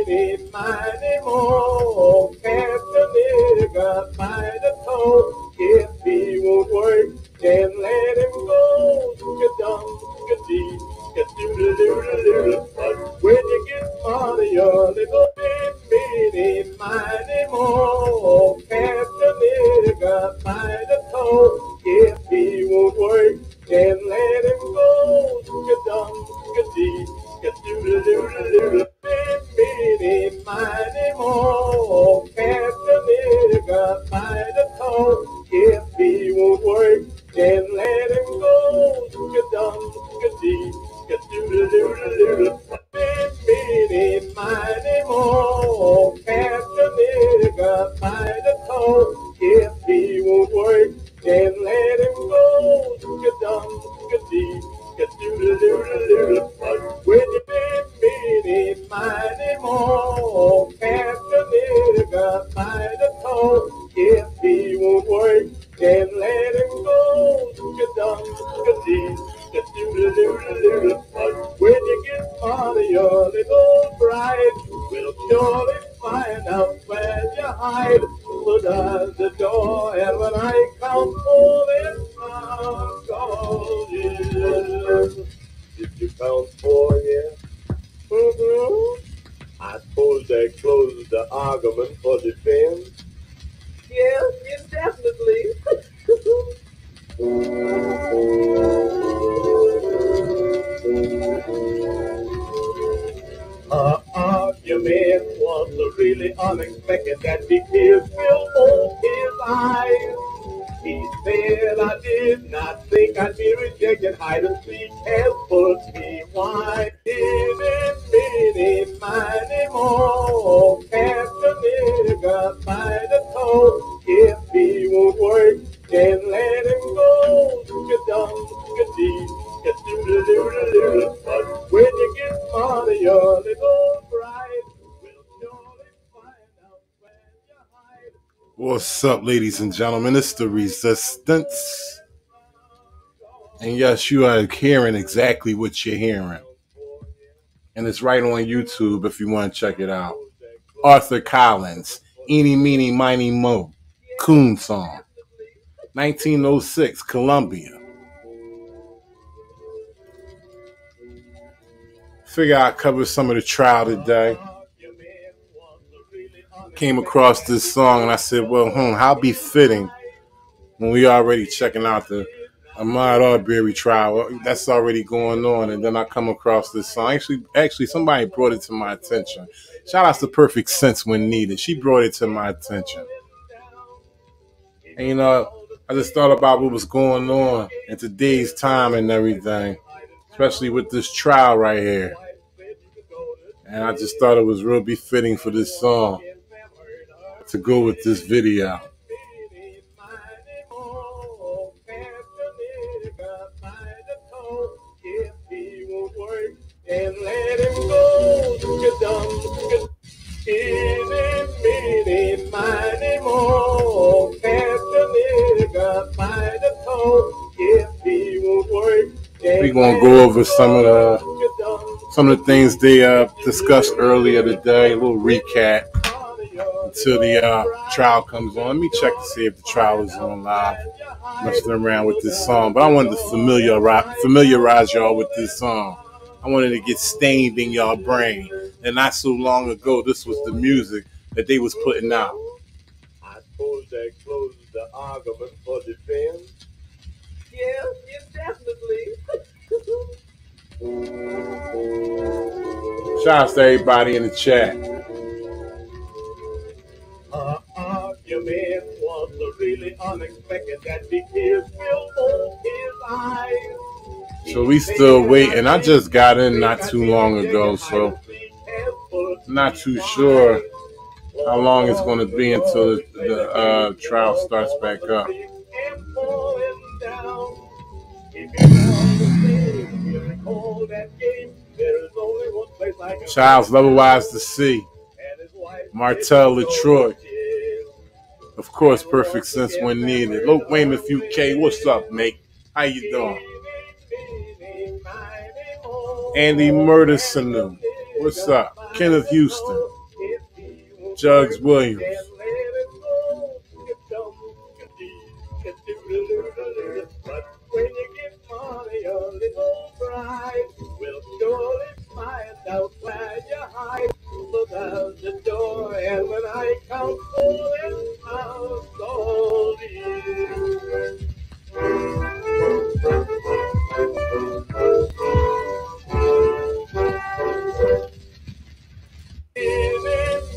meeny, miny, moe. Catch a nigga by the toe. If he won't work, then let him go. Ka-dum, ka-dee, ka-doodle-doodle-doodle. But when you get money, you're little bit meeny, miny, moe. Catch a nigga by the toe. If he won't work, then let him go. Ka-dum, ka-dee, ka-doodle-doodle-doodle. Meeny, miny, moe. Catch a nigga by the toe. If he won't work, then let him go. Ka-dum, ka-dee, ka-doodle-doodle-doodle. Meeny, miny, moe. Catch a nigga by the toe. If he won't work, then let him go. Ka-dum, ka-dee, ka-doodle-doodle-doodle. But when you meeny, miny, moe. Catch a nigga by the toe. If he won't work, then let him go. Ka-dum, ka-dee, ka-doodle-doodle-doodle. But when you get money, your little bride will surely find out where you hide. Put on the door, and when I come home, it's all you. Did you count 4 yet? I suppose they closed the argument for defense. Yes, definitely. Argument was really unexpected that big tears filled both his eyes. He said, I did not think I'd be rejected. Hide and seek has put me wide. Didn't meeny, miny, moe. Catch a nigga by the toe. If he won't work, then let him go. Ka-dum, ka-dee, ka-doodle-doodle-doodle. But when you get money, your little bride will surely find out where you hide. What's up, ladies and gentlemen? It's the Resistance. And yes, you are hearing exactly what you're hearing. And it's right on YouTube if you want to check it out. Arthur Collins, Eeny, Meeny, Miny, Moe, Coon Song. 1906, Columbia. Figure I'd cover some of the trial today. Came across this song and I said, well, how befitting when we already checking out the Ahmaud Arbery trial. That's already going on. And then I come across this song. Actually, somebody brought it to my attention. Shout out to Perfect Sense when needed. She brought it to my attention. And, I just thought about what was going on in today's time and everything, especially with this trial right here. And I just thought it was real befitting for this song to go with this video. And let him go. Ka-dum, meeny, miny, moe. Catch a nigga by the toe. If he won't work, we're gonna go over some of the things they discussed earlier today. A little recap until the trial comes on. Let me check to see if the trial is on live. Messing around with this song, but I wanted to familiarize y'all with this song. I wanted to get stained in y'all brain. And not so long ago, this was the music that they was putting out. I suppose they closed the argument for defense. Yes, definitely. Shout out to everybody in the chat. Argument was really unexpected that big tears filled both his eyes. So we still waiting. I just got in not too long ago, so not too sure how long it's going to be until the trial starts back up. Child's otherwise to see. Martell LaTroy. Of course, Perfect Sense when needed. Loke Weymouth UK, what's up, mate? How you doing? Andy Murder Sanu, what's up? Kenneth Houston. Jugs Williams. But when you get money, a little bride will surely find out where you hide. Look out the door, and when I count gold and pounds, gold is.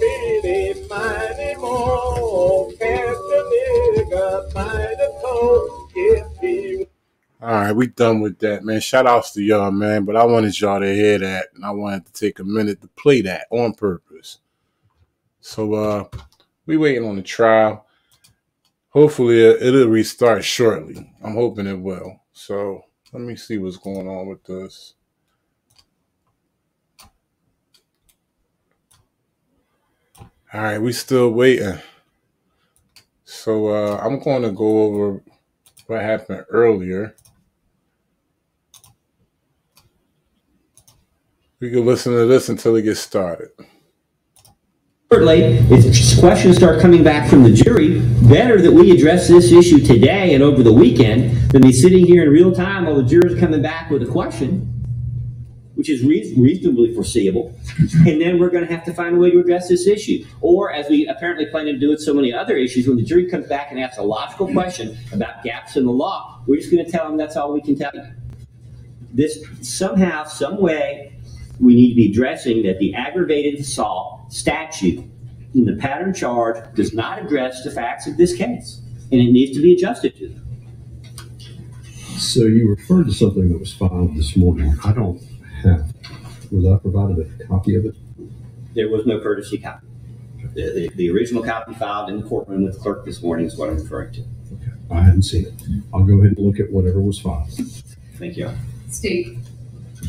Meeny, miny, mo, catch a nigga by the toe, if he. All right, we done with that, man. Shout outs to y'all, man. But I wanted y'all to hear that, and I wanted to take a minute to play that on purpose. So we waiting on the trial. Hopefully it'll restart shortly. I'm hoping it will. So let me see what's going on with this. All right, we still waiting. So I'm going to go over what happened earlier. We can listen to this until it gets started. Thirdly, if questions start coming back from the jury, better that we address this issue today and over the weekend than be sitting here in real time while the jurors are coming back with a question, which is reasonably foreseeable, and then we're going to have to find a way to address this issue. Or, as we apparently plan to do with so many other issues, when the jury comes back and asks a logical question about gaps in the law, we're just going to tell them that's all we can tell you. This somehow, some way, we need to be addressing that the aggravated assault statute in the pattern charge does not address the facts of this case, and it needs to be adjusted to them. So you referred to something that was filed this morning. I don't have. Was I provided a copy of it? There was no courtesy copy. The original copy filed in the courtroom with the clerk this morning is what I'm referring to. Okay, I hadn't seen it. I'll go ahead and look at whatever was filed. Thank you. State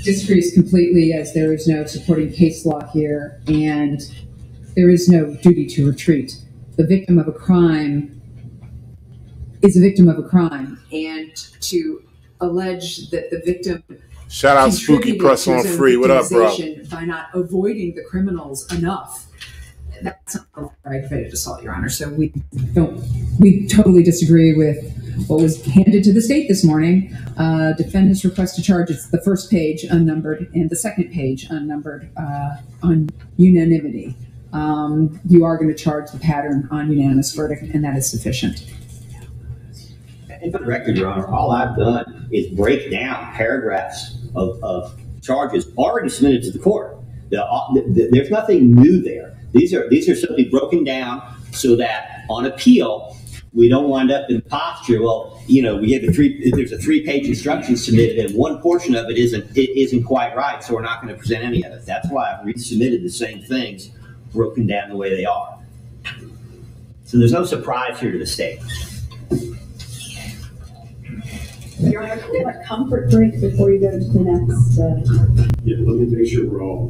disagrees completely, as there is no supporting case law here, and there is no duty to retreat. The victim of a crime is a victim of a crime, and to allege that the victim shout out Spooky Press on Free. What up, bro? By not avoiding the criminals enough, that's not aggravated assault, Your Honor. So we totally disagree with what was handed to the state this morning. Defendant's request to charge, it's the first page unnumbered and the second page unnumbered on unanimity. You are going to charge the pattern on unanimous verdict, and that is sufficient. And for the record, Your Honor, all I've done is break down paragraphs of charges already submitted to the court. There's nothing new there. These are simply broken down so that on appeal, we don't wind up in the posture, well, you know, there's a 3-page instruction submitted and one portion of it isn't quite right, so we're not going to present any of it. That's why I've resubmitted the same things broken down the way they are. So there's no surprise here to the state. Your Honor, can we have a comfort break before you go to the next? Yeah, let me make sure we're all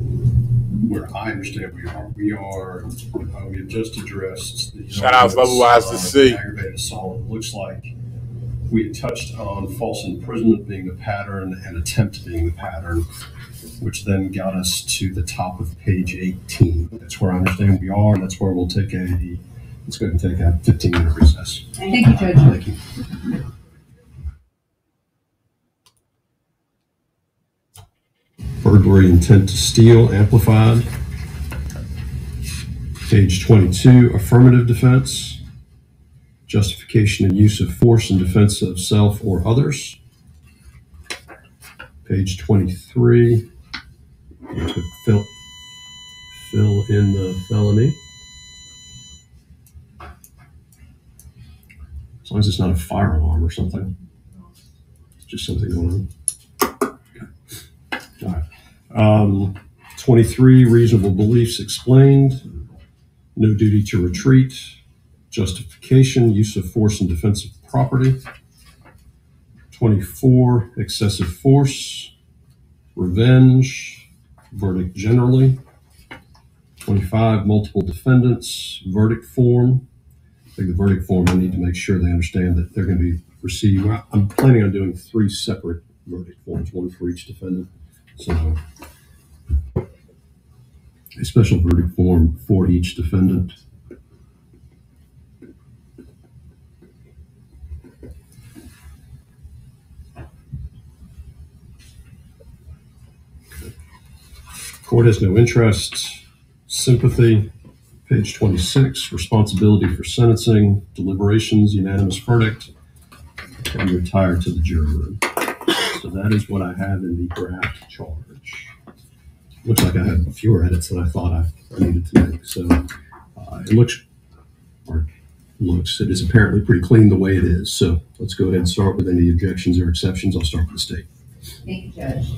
where I understand we are. We have just addressed the shout outs otherwise to see aggravated assault. It looks like we had touched on false imprisonment being the pattern and attempt being the pattern, which then got us to the top of page 18. That's where I understand we are, and that's where we'll take let's go ahead and take a 15-minute recess. Thank you, Judge. Thank you. Burglary intent to steal amplified. Page 22, affirmative defense. Justification and use of force in defense of self or others. Page 23, to fill in the felony. As long as it's not a fire alarm or something. It's just something going on. All right. 23, reasonable beliefs explained. No duty to retreat. Justification, use of force in defense of property. 24, excessive force. Revenge. Verdict generally. 25, multiple defendants. Verdict form. I think the verdict form, I need to make sure they understand that they're going to be receiving. I'm planning on doing 3 separate verdict forms, one for each defendant. So, a special verdict form for each defendant. Court has no interest. Sympathy, page 26, responsibility for sentencing, deliberations, unanimous verdict, and retired to the jury room. So that is what I have in the draft charge. Looks like I have fewer edits than I thought I needed to make. So it is apparently pretty clean the way it is. So let's go ahead and start with any objections or exceptions. I'll start with the state. Thank you, Judge.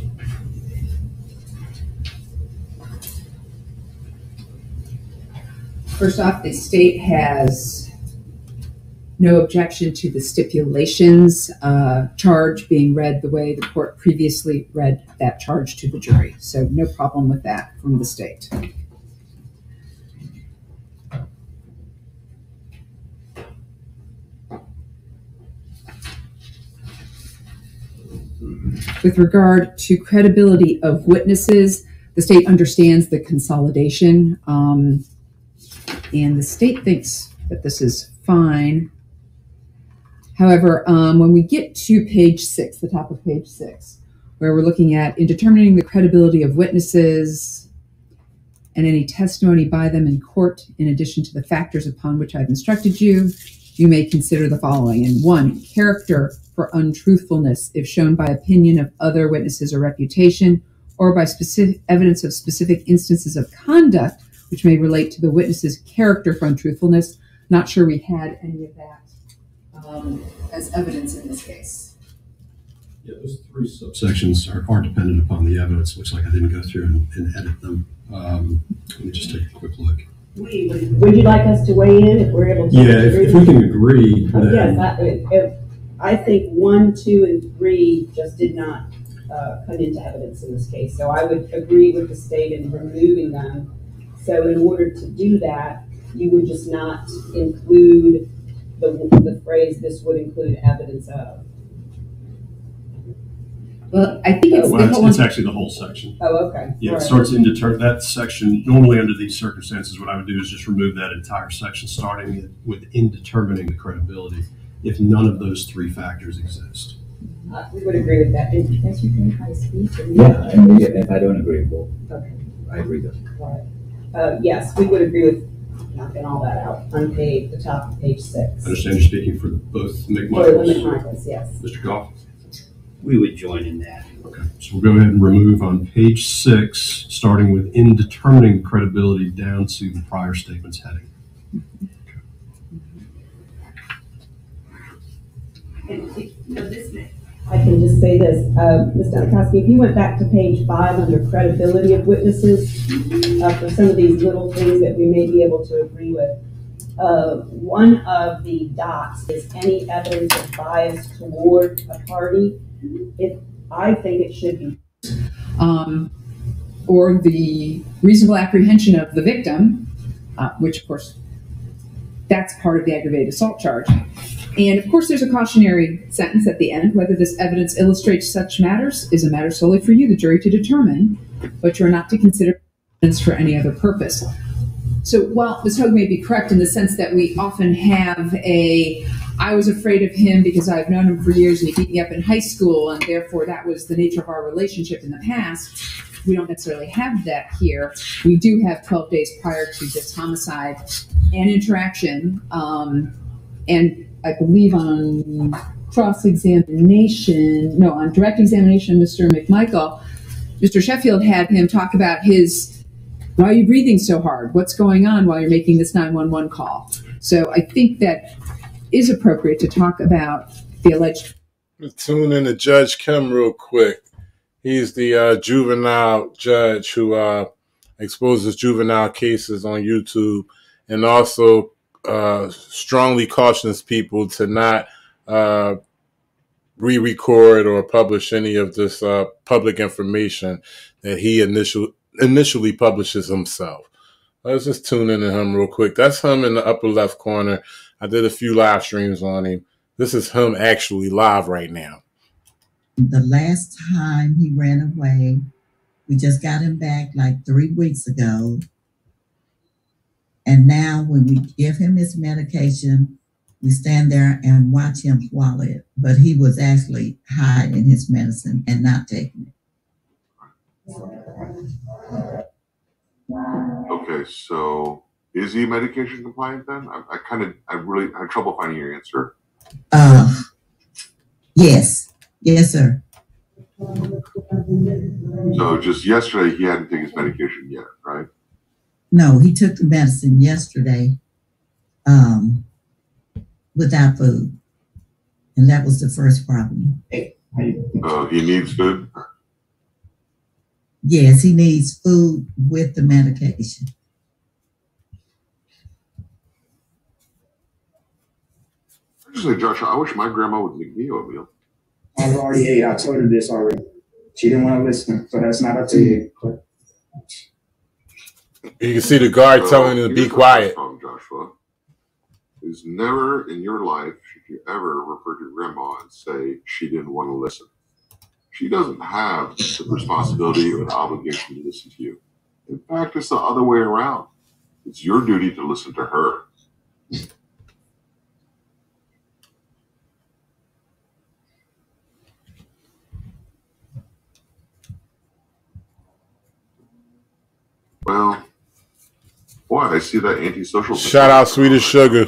First off, the state has no objection to the stipulations charge being read the way the court previously read that charge to the jury. So no problem with that from the state. With regard to credibility of witnesses, the state understands the consolidation, and the state thinks that this is fine. However, when we get to page 6, the top of page 6, where we're looking at in determining the credibility of witnesses and any testimony by them in court, in addition to the factors upon which I've instructed you, you may consider the following. And 1, character for untruthfulness, if shown by opinion of other witnesses or reputation, or by specific evidence of specific instances of conduct which may relate to the witness's character for untruthfulness. Not sure we had any of that as evidence in this case. Yeah, those 3 subsections are dependent upon the evidence. Looks like I didn't go through and edit them. Let me just take a quick look. Would you like us to weigh in if we're able to? Yeah, if we can agree. Yes, I think 1, 2, and 3 just did not come into evidence in this case. So I would agree with the state in removing them. So in order to do that, you would just not include the phrase, "this would include evidence of." Well, I think it's actually the whole section. Oh, okay. Yeah, it starts in that section. Normally under these circumstances, what I would do is just remove that entire section, starting with in determining the credibility, if none of those 3 factors exist. We would agree with that. Yes, you can try to speak. Yeah, if I don't agree, well, okay. I agree though. Yes, we would agree with knocking all that out on the top of page 6. I understand you're speaking for both For the McMichaels. McMichaels, yes. Mr. Goff? We would join in that. Okay, so we'll go ahead and remove on page 6, starting with in determining credibility down to the prior statements heading. I can just say this, Ms. Danikowski, if you went back to page 5 under credibility of witnesses, for some of these little things that we may be able to agree with, one of the dots is any evidence of bias toward a party. I think it should be. Or the reasonable apprehension of the victim, which of course, that's part of the aggravated assault charge. And of course, there's a cautionary sentence at the end. Whether this evidence illustrates such matters is a matter solely for you, the jury, to determine, but you're not to consider evidence for any other purpose. So while Ms. Hogue may be correct in the sense that we often have I was afraid of him because I've known him for years and he beat me up in high school, and therefore that was the nature of our relationship in the past. We don't necessarily have that here. We do have 12 days prior to this homicide and interaction, and I believe on cross-examination, no, on direct examination, Mr. McMichael, Mr. Sheffield had him talk about why are you breathing so hard? What's going on while you're making this 911 call? So I think that is appropriate to talk about the alleged. Tune in to Judge Kim real quick. He's the juvenile judge who exposes juvenile cases on YouTube, and also strongly cautions people to not re-record or publish any of this public information that he initially publishes himself. Let's just tune in to him real quick. That's him in the upper left corner. I did a few live streams on him. This is him actually live right now. The last time he ran away, we just got him back like 3 weeks ago. And now when we give him his medication, we stand there and watch him swallow it. But he was actually hiding his medicine and not taking it. Okay, so is he medication compliant then? I really had trouble finding your answer. Yes. Yes, sir. So just yesterday, he hadn't taken his medication yet, right? No, he took the medicine yesterday without food. And that was the first problem. He needs food? Yes, he needs food with the medication. Actually, Joshua, I wish my grandma would make me oatmeal. I've already ate. I told her this already. She didn't want to listen, so that's not up to you. You can see the guard telling him to be quiet. Joshua, is never in your life should you ever refer to grandma and say she didn't want to listen. She doesn't have the responsibility or the obligation to listen to you. In fact, it's the other way around. It's your duty to listen to her. Well, boy, I see that antisocial. Shout out Swedish Sugar.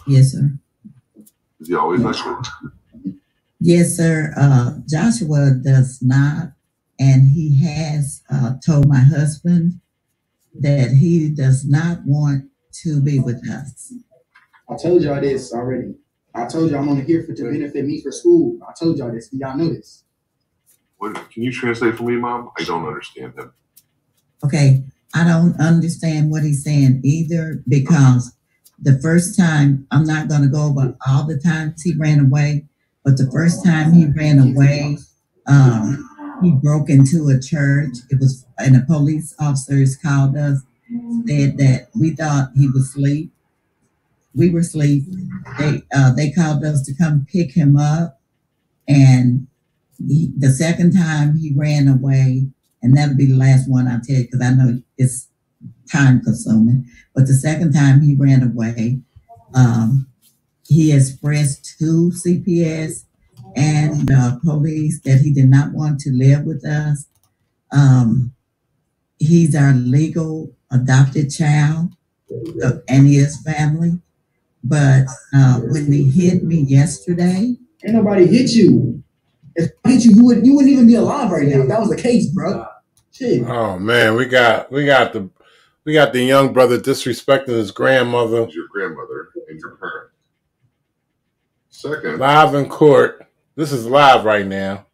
Yes, sir. Is he always like that? Yes, sir. Joshua does not. And he has told my husband that he does not want to be with us. I told y'all this already. I told you I'm only here to benefit me for school. I told y'all this. Y'all know this. What, can you translate for me, Mom? I don't understand him. Okay. I don't understand what he's saying either, because the first time, I'm not going to go over all the times he ran away, but the first time he ran away, he broke into a church. It was, and the police officers called us, said that we thought he was asleep. We were asleep. They called us to come pick him up, and the second time he ran away, and that'll be the last one I'll tell you, because I know it's time consuming. But the second time he ran away, he expressed to CPS and police that he did not want to live with us. He's our legal adopted child and his family. But when he hit me yesterday, ain't nobody hit you. If I hit you, you wouldn't even be alive right now. If that was the case, bro. Shit. Oh man, we got the young brother disrespecting his grandmother. Your grandmother and your parent. Second, live in court. This is live right now.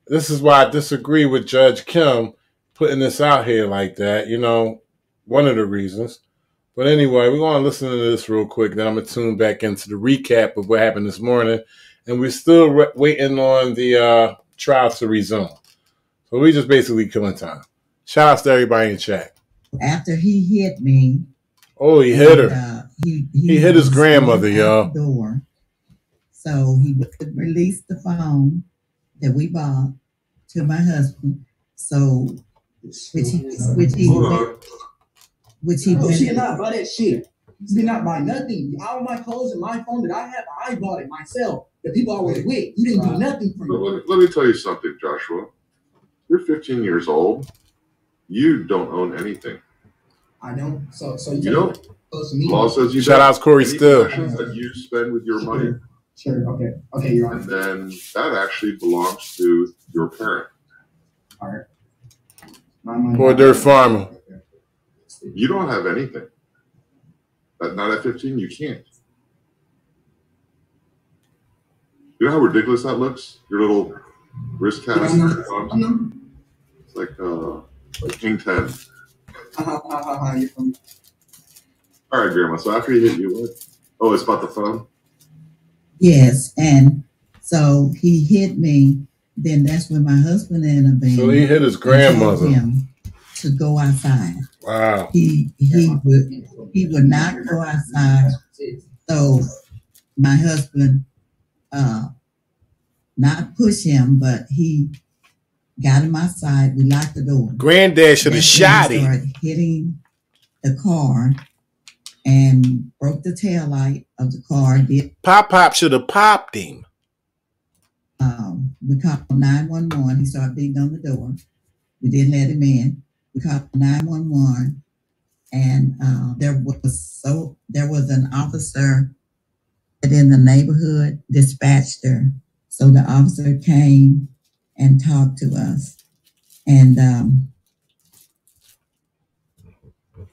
This is why I disagree with Judge Kim putting this out here like that. You know, one of the reasons. But anyway, we're going to listen to this real quick. Then I'm going to tune back into the recap of what happened this morning. And we're still waiting on the trial to resume. So we just basically killing time. Shout out to everybody in chat. After he hit me. Oh, he hit her. He hit his grandmother, y'all. Door. So he would release the phone that we bought to my husband. So, which he she did not buy that shit. She did not buy nothing. All my clothes and my phone that I have, I bought it myself. The people I was with, you didn't do nothing for me. Let me tell you something, Joshua. You're 15 years old. You don't own anything. I don't. So you don't. Law says you shout out Corey Still. That you spend with your money. Sure. Okay. You're right. And then that actually belongs to your parent. All right. My money. Poor dirt farmer. You don't have anything. Not at 15, you can't. You know how ridiculous that looks? Your little wrist cast. It's like King 10. All right, Grandma. So after he hit you, what? Oh, it's about the phone? Yes. And so he hit me. Then that's when my husband intervened. So he hit his grandmother. Him to go outside. Wow. He would not go outside. So my husband not push him, but he got him outside. We locked the door. Granddad should have shot him. Started hitting the car, and broke the tail light of the car. Pop should have popped him. We called 911. He started beating on the door. We didn't let him in. We called 911, and there was an officer in the neighborhood dispatched her. So the officer came and talked to us, and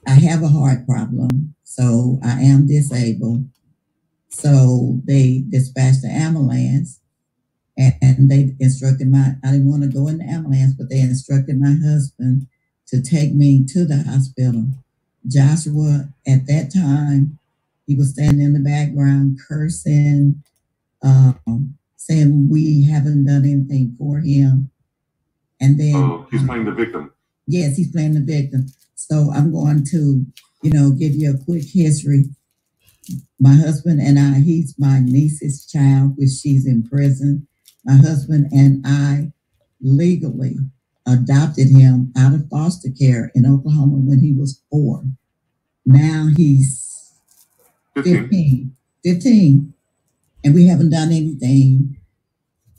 I have a heart problem, so I am disabled. So they dispatched the ambulance. And they instructed I didn't want to go in the ambulance, but they instructed my husband to take me to the hospital. Joshua, at that time, he was standing in the background cursing, saying we haven't done anything for him. And then he's playing the victim. Yes, he's playing the victim. So I'm going to, give you a quick history. My husband and I, he's my niece's child, which she's in prison. My husband and I legally adopted him out of foster care in Oklahoma when he was 4. Now he's 15. And we haven't done anything.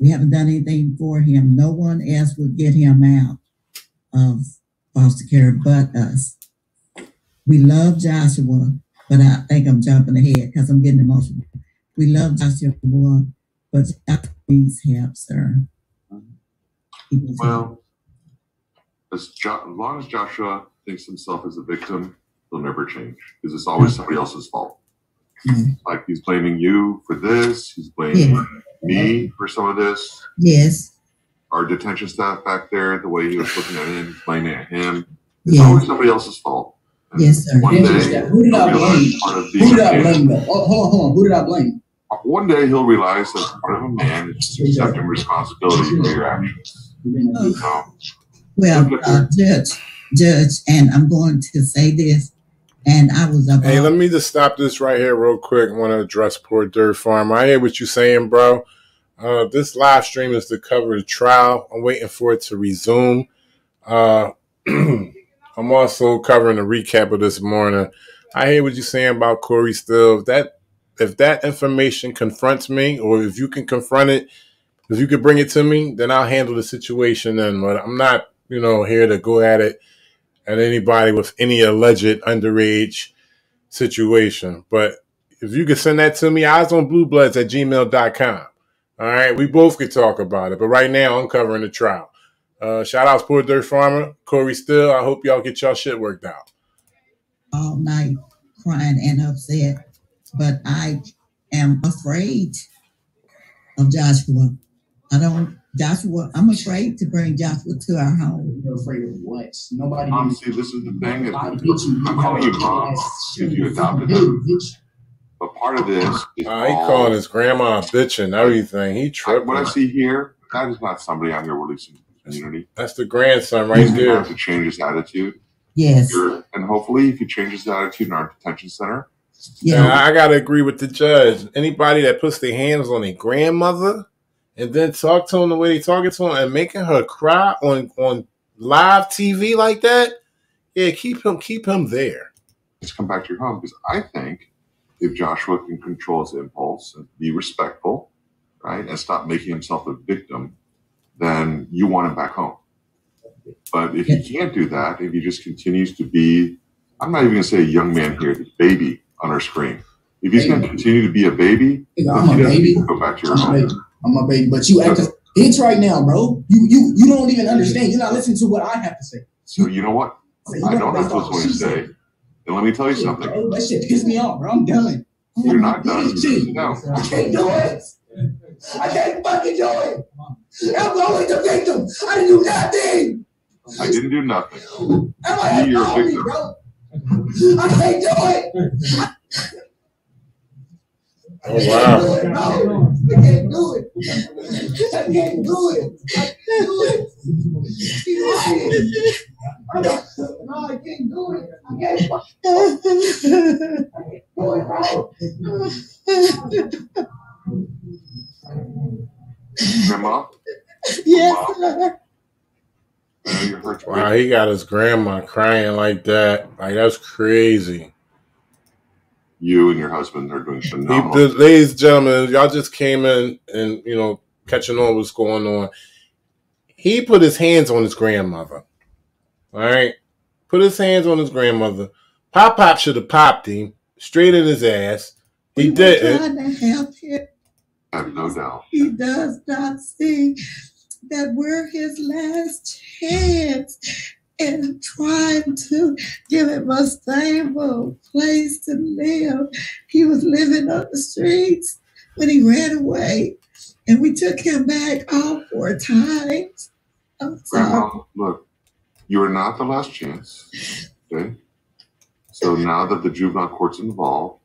We haven't done anything for him. No one else would get him out of foster care but us. We love Joshua, but I think I'm jumping ahead because I'm getting emotional. We love Joshua, but Joshua needs help, sir. Well, as long as Joshua thinks himself as a victim, he'll never change because it's always somebody else's fault. Like he's blaming you for this. He's blaming me for some of this. Yes. Our detention staff back there, the way he was looking at him, blaming at him. It's always somebody else's fault. And yes, sir. One day, who did I blame? Who did I blame? Hold on. Who did I blame? One day he'll realize that part of a man is accepting responsibility for your actions. Well, Judge, and I'm going to say this, and I was about... Hey, let me just stop this right here real quick. I want to address Poor Dirt Farm. I hear what you're saying, bro. This live stream is to cover the trial. I'm waiting for it to resume. I'm also covering a recap of this morning. I hear what you're saying about Corey Still. If that information confronts me, or if you can confront it, if you could bring it to me, then I'll handle the situation then. But I'm not, here to go at anybody with any alleged underage situation. But if you could send that to me, eyesonbluebloods@gmail.com. All right, we both could talk about it. But right now, I'm covering the trial. Shout out to Poor Dirt Farmer, Corey Still. I hope y'all get y'all shit worked out. All night crying and upset. But I am afraid of Joshua. I'm afraid to bring Joshua to our home. You're afraid of what? Nobody. See, this is the thing. I'm calling you mom because you adopted him. But part of this is he calling his grandma a bitch and everything. He tripping. What I see here, that is not somebody I'm here releasing to the community. That's the grandson right there. He's going to have to change his attitude. Yes. And hopefully, if he changes his attitude in our detention center. Yeah, I got to agree with the judge. Anybody that puts their hands on a grandmother and then talk to him the way they talking to him and making her cry on live TV like that, yeah, keep him there. Let's come back to your home, because I think if Joshua can control his impulse and be respectful, right, and stop making himself a victim, then you want him back home. But if he can't do that, if he just continues to be, I'm not even going to say a young man here, the baby on our screen. If he's going to continue to be a baby, I'm a baby. Go back to your home. I'm a baby, but you act a bitch right now, bro. You don't even understand. You're not listening to what I have to say. So you know what? I don't have to say. And let me tell you something. Bro, that shit pissed me off, bro. I'm done. You're not done. No. I can't do it. I can't fucking do it. I'm always the victim. I didn't do nothing. I didn't do nothing. You're a victim. Bro. I can't do it. Oh, wow. I can't do it. I can't do it. I can't do it. No, I can't do it. I can't do it, bro. Grandma? Yes. Wow, he got his grandma crying like that. Like, that's crazy. You and your husband are doing phenomenal. Ladies and gentlemen, y'all just came in and, catching on what's going on. He put his hands on his grandmother. All right? Put his hands on his grandmother. Pop should have popped him straight in his ass. He didn't. Trying to help him. I have no doubt. He does not see that we're his last chance and trying to give him a stable place to live. He was living on the streets when he ran away, and we took him back all 4 times. I'm sorry. Grandma, look, you are not the last chance. Okay? So now that the juvenile court's involved,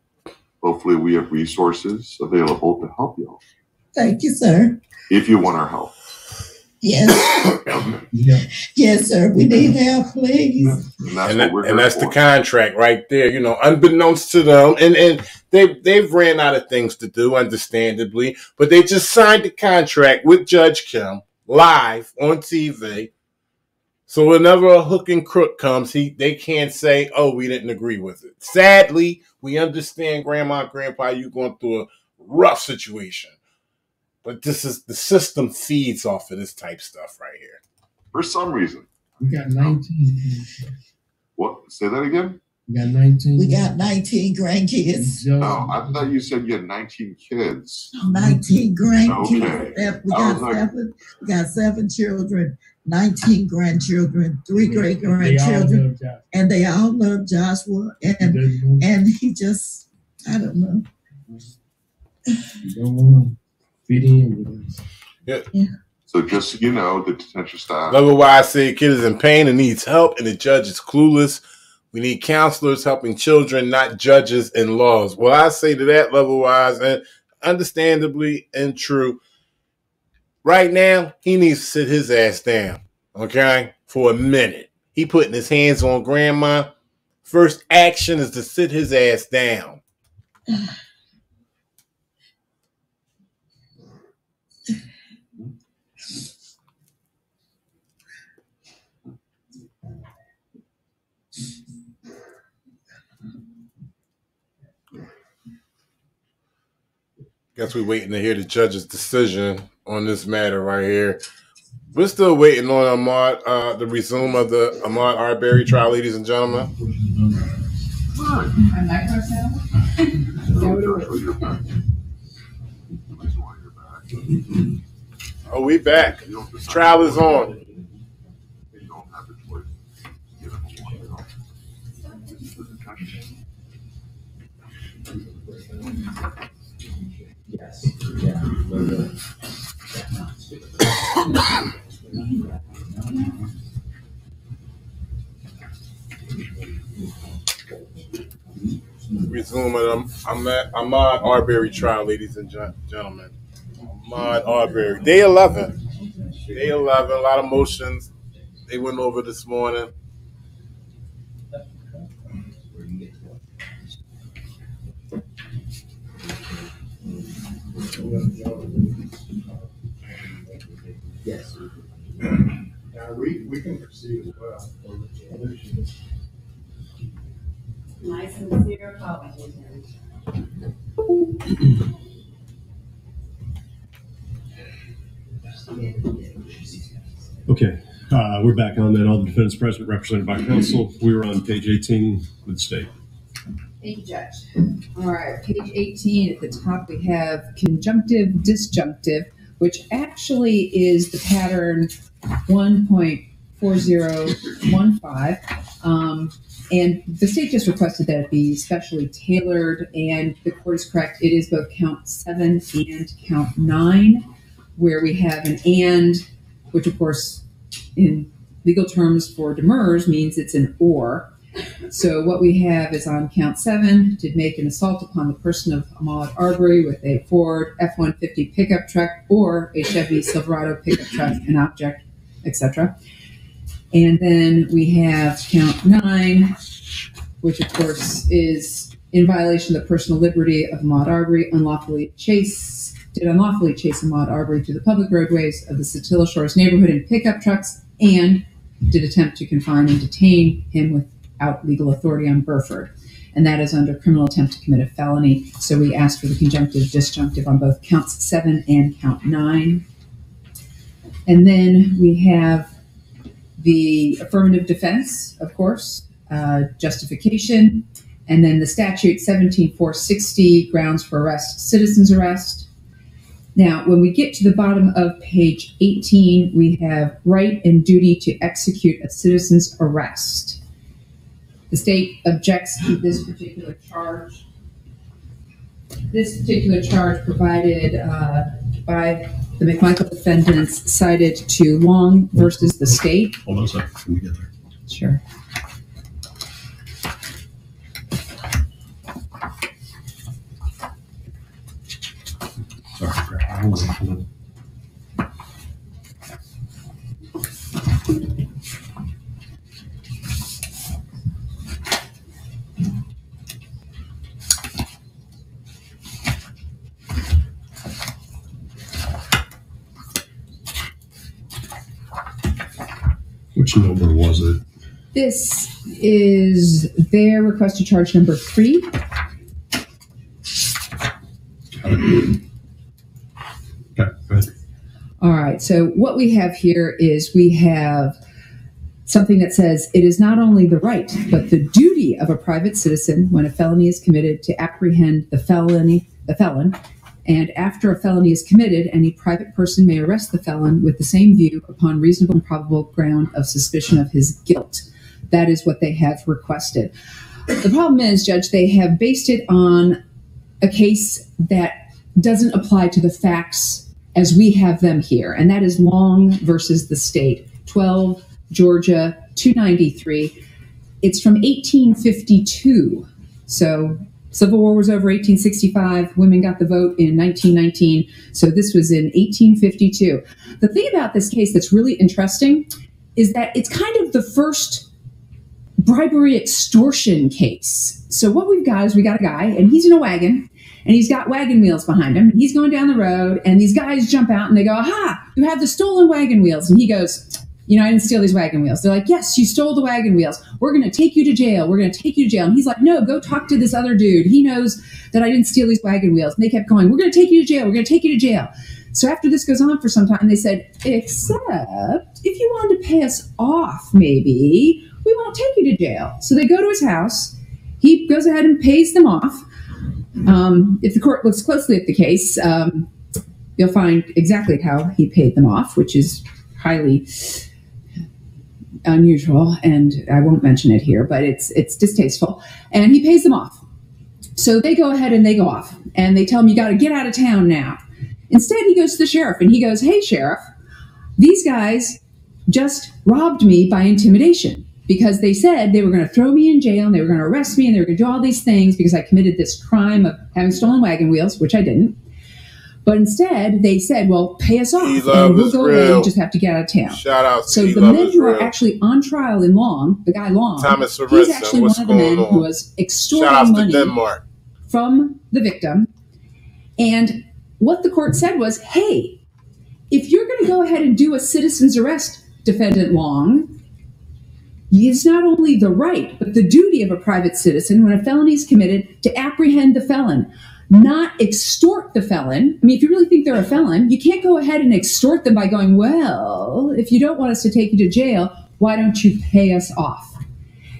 hopefully we have resources available to help you. Thank you, sir. If you want our help. Yes. Okay. Yes, sir. We need help, please. And that's the contract right there, unbeknownst to them. And they've ran out of things to do, understandably, but they just signed the contract with Judge Kim live on TV. So whenever a hook and crook comes, they can't say, "Oh, we didn't agree with it." Sadly, we understand, Grandma and Grandpa, you're going through a rough situation. But the system feeds off of this type stuff right here. For some reason. We got 19. What? Say that again? We got 19. We got 19 grandkids. No, I thought you said you had 19 kids. 19 grandkids. Okay. We got 7 children, 19 grandchildren, 3 great grandchildren, and they all love Joshua. And he just, I don't know. You don't want to fit in with us. Yeah. So just so you know, the detention staff. That's why I say a kid is in pain and needs help, and the judge is clueless. We need counselors helping children, not judges and laws. Well, I say to that level-wise, and understandably and true, right now, he needs to sit his ass down, okay, for a minute. He putting his hands on Grandma. First action is to sit his ass down. Guess we're waiting to hear the judge's decision on this matter right here. We're still waiting on Ahmaud, the resume of the Ahmaud Arbery trial, ladies and gentlemen. I'm not going to Oh, we back. Trial is on. You don't have a choice. Yes. Yeah. Resume of Ahmaud Arbery trial, ladies and gentlemen. Ahmaud Arbery. Day 11. Day 11. A lot of motions. They went over this morning. Yes. Now we can proceed as well. My sincere apologies. Okay, we're back on that. All the defendants present, represented by counsel. We were on page 18 with the state. Thank you, Judge. All right, page 18 at the top we have conjunctive disjunctive, which actually is the pattern 1.4015. And the state just requested that it be specially tailored, and the court is correct. It is both count 7 and count 9, where we have an and, which of course in legal terms for demurs means it's an or. So what we have is on count 7, did make an assault upon the person of Ahmaud Arbery with a Ford F-150 pickup truck or a Chevy Silverado pickup truck, an object, etc. And then we have count 9, which of course is in violation of the personal liberty of Ahmaud Arbery, unlawfully chase Ahmaud Arbery through the public roadways of the Satilla Shores neighborhood in pickup trucks, and did attempt to confine and detain him without legal authority on Burford. and that is under criminal attempt to commit a felony. So we ask for the conjunctive disjunctive on both counts 7 and count 9. And then we have the affirmative defense, of course, justification, and then the statute 17460, grounds for arrest, citizen's arrest. Now, when we get to the bottom of page 18, we have right and duty to execute a citizen's arrest. The state objects to this particular charge. This particular charge provided by the McMichael defendants cited to Long versus the state. Hold on a second. Let me get there. Sure. Sorry. Hold on. Which number was it? This is their request to charge number 3. Okay, go ahead. All right, so what we have here is we have something that says it is not only the right, but the duty of a private citizen when a felony is committed to apprehend the felon, and after a felony is committed, any private person may arrest the felon with the same view upon reasonable and probable ground of suspicion of his guilt. That is what they have requested. The problem is, Judge, they have based it on a case that doesn't apply to the facts as we have them here, and that is Long versus the state, 12 Georgia 293. It's from 1852. So Civil War was over 1865. Women got the vote in 1919. So this was in 1852. The thing about this case that's really interesting is that it's kind of the first bribery extortion case. So what we've got is we got a guy, and he's in a wagon, and he's got wagon wheels behind him. He's going down the road, and these guys jump out, and they go, "Aha, you have the stolen wagon wheels." And he goes, "You know, I didn't steal these wagon wheels." They're like, "Yes, you stole the wagon wheels. We're going to take you to jail. We're going to take you to jail." And he's like, "No, go talk to this other dude. He knows that I didn't steal these wagon wheels." And they kept going, "We're going to take you to jail. We're going to take you to jail." So after this goes on for some time, they said, "Except if you wanted to pay us off, maybe, we won't take you to jail." So they go to his house. He goes ahead and pays them off. If the court looks closely at the case, you'll find exactly how he paid them off, which is highly unusual, and I won't mention it here, but it's distasteful. And he pays them off. So they go ahead and they go off, and they tell him, "You got to get out of town now." Instead, he goes to the sheriff, and he goes, "Hey, sheriff, these guys just robbed me by intimidation, because they said they were going to throw me in jail, and they were going to arrest me, and they were going to do all these things because I committed this crime of having stolen wagon wheels," which I didn't. But instead, they said, "Well, pay us off, and we'll go away. You just have to get out of town." Shout out to So the men who are actually on trial in Long, the guy Long, Thomas he's Sorensen, actually what's one of the men going on? who was extorting Shout out to money Denmark. from the victim. And what the court said was, "Hey, if you're going to go ahead and do a citizen's arrest, Defendant Long, it's not only the right, but the duty of a private citizen when a felony is committed to apprehend the felon, not extort the felon." I mean, if you really think they're a felon, you can't go ahead and extort them by going, "Well, if you don't want us to take you to jail, why don't you pay us off?"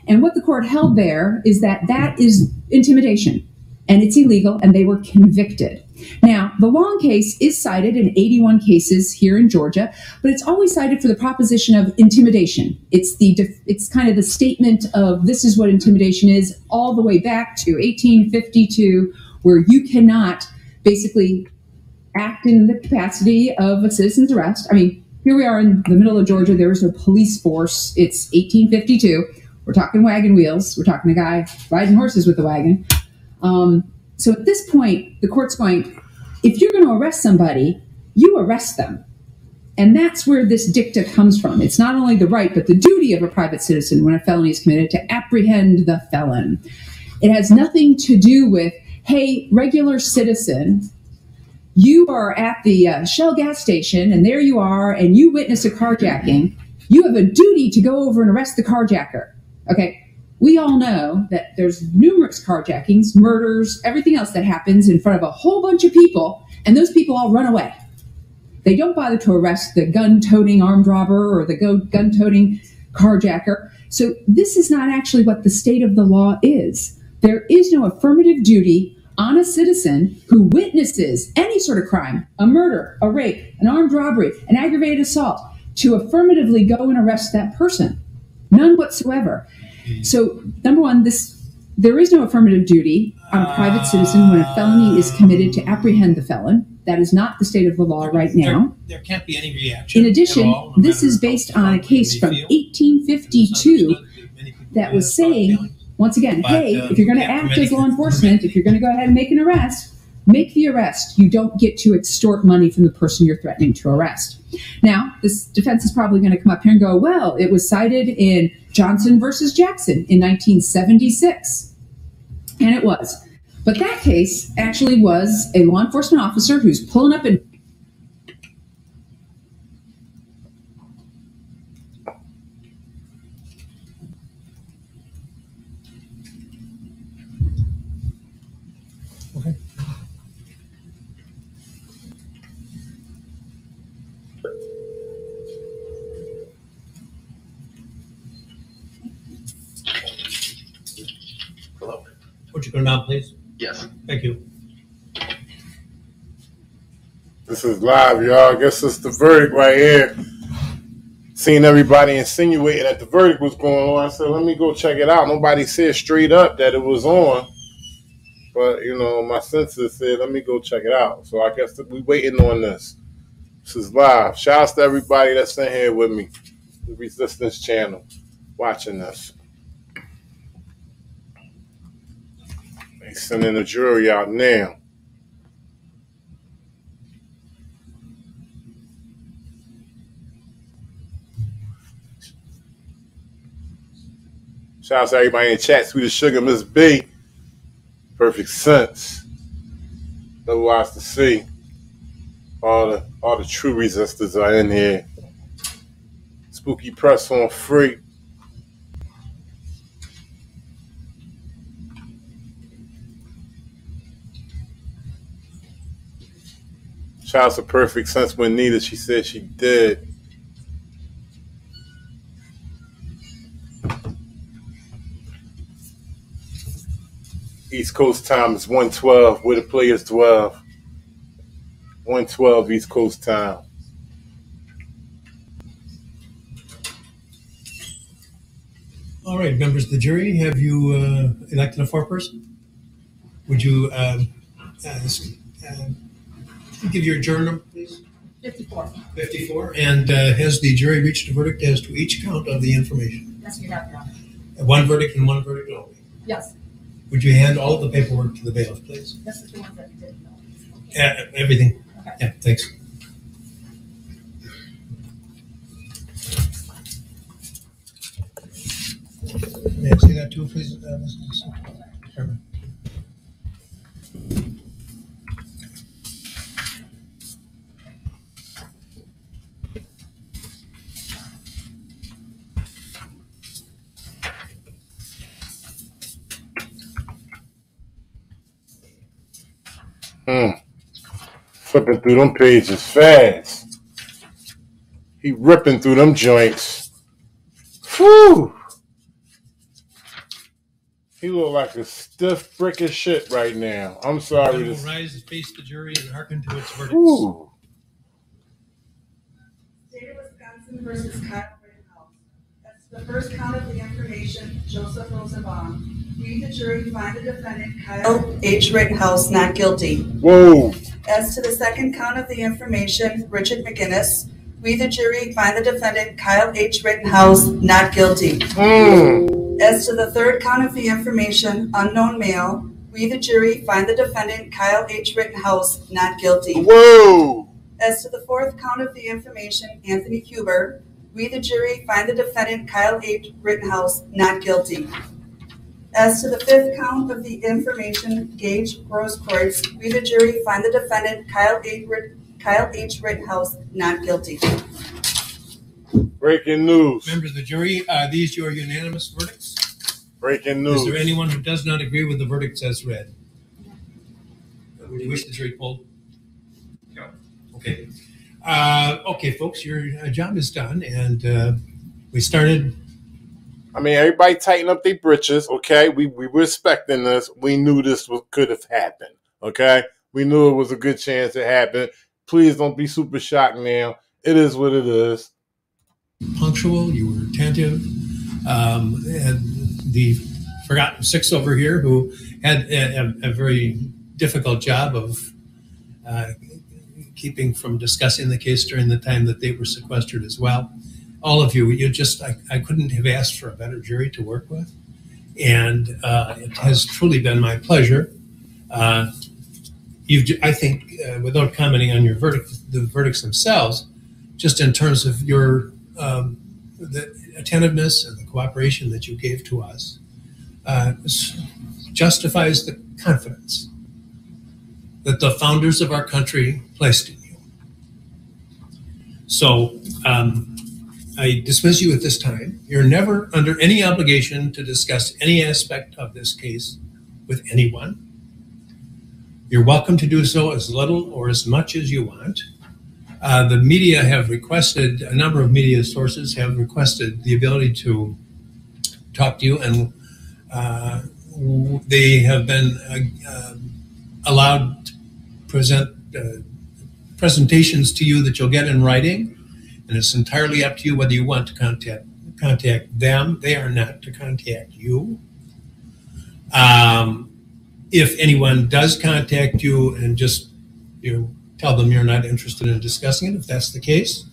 And what the court held there is that that is intimidation, and it's illegal, and they were convicted. Now, the Long case is cited in 81 cases here in Georgia, but it's always cited for the proposition of intimidation. It's kind of the statement of this is what intimidation is, all the way back to 1852, where you cannot basically act in the capacity of a citizen's arrest. I mean, here we are in the middle of Georgia. There is a police force. It's 1852. We're talking wagon wheels. We're talking a guy riding horses with a wagon. So at this point, the court's going, if you're going to arrest somebody, you arrest them. And that's where this dicta comes from. It's not only the right, but the duty of a private citizen when a felony is committed to apprehend the felon. It has nothing to do with, hey, regular citizen, you are at the Shell gas station, and there you are, and you witness a carjacking. You have a duty to go over and arrest the carjacker. Okay, we all know that there's numerous carjackings, murders, everything else that happens in front of a whole bunch of people, and those people all run away. They don't bother to arrest the gun-toting armed robber or the gun-toting carjacker. So this is not actually what the state of the law is. There is no affirmative duty on a citizen who witnesses any sort of crime, a murder, a rape, an armed robbery, an aggravated assault, to affirmatively go and arrest that person. None whatsoever. So, number one, there is no affirmative duty on a private citizen when a felony is committed to apprehend the felon. That is not the state of the law right now. There can't be any reaction. In addition, all, no this is based on a case from 1852 that was saying, once again, hey, if you're going to act as law enforcement, if you're going to go ahead and make an arrest, make the arrest. You don't get to extort money from the person you're threatening to arrest. Now, this defense is probably going to come up here and go, well, it was cited in Johnson versus Jackson in 1976. And it was. But that case actually was a law enforcement officer who's pulling up in Would you go down, please? Yes. Thank you. This is live, y'all. I guess it's the verdict right here. Seeing everybody insinuating that the verdict was going on, I said, let me go check it out. Nobody said straight up that it was on. But, you know, my senses said, let me go check it out. So I guess we waiting on this. This is live. Shouts to everybody that's in here with me. The Resistance channel. Watching this. They sending the jury out now. Shout out to everybody in chat. Sweet as Sugar, Miss B. Perfect Sense. Otherwise to see. All the true resistors are in here. Spooky Press on free. Shout out to Perfect Sense when needed. She said she did. East Coast time is 1:12. Where the players dwell. 1:12 East Coast time. All right, members of the jury, have you elected a foreperson? Would you give your juror number, please? 54. 54. And has the jury reached a verdict as to each count of the information? Yes, we have, Your Honor. One verdict and one verdict only. Yes. Would you hand all of the paperwork to the bailiff, please? This is the ones that you did. Everything. Okay. Yeah, thanks. May I see that too, please? Chairman. Flipping through them pages fast. He ripping through them joints. Whew. He look like a stiff brick of shit right now. I'm sorry. Will rise and face the jury and hearken to its verdicts. Ooh. State of Wisconsin versus Kyle Rittenhouse. That's the first count of the information, Joseph Rosenbaum. We, the jury, find the defendant, Kyle H. Rittenhouse, not guilty. Whoa. As to the second count of the information, Richard McGinnis, we, the jury, find the defendant, Kyle H. Rittenhouse, not guilty. As to the third count of the information, unknown male, we, the jury, find the defendant, Kyle H. Rittenhouse, not guilty. Whoa. As to the fourth count of the information, Anthony Huber, we, the jury, find the defendant, Kyle H. Rittenhouse, not guilty. As to the fifth count of the information, Gage Grosskreutz, we, the jury, find the defendant, Kyle H. Rittenhouse, not guilty. Breaking news. Members of the jury, are these your unanimous verdicts? Breaking Is news. there anyone who does not agree with the verdicts as read? Would you wish the jury polled? No. Okay. Okay, folks, your job is done, and we started. I mean, everybody tighten up their britches, okay? We respecting this. We knew this could have happened, okay? We knew it was a good chance it happened. Please don't be super shocked now. It is what it is. Punctual, you were attentive. And the forgotten six over here who had a very difficult job of keeping from discussing the case during the time that they were sequestered as well. All of you, I couldn't have asked for a better jury to work with. And it has truly been my pleasure. I think, without commenting on your the verdicts themselves, just in terms of your the attentiveness and the cooperation that you gave to us, justifies the confidence that the founders of our country placed in you. So I dismiss you at this time. You're never under any obligation to discuss any aspect of this case with anyone. You're welcome to do so as little or as much as you want. The media have requested, a number of media sources have requested the ability to talk to you, and they have been allowed to present presentations to you that you'll get in writing, and it's entirely up to you whether you want to contact them. They are not to contact you. If anyone does contact you and just tell them you're not interested in discussing it, if that's the case.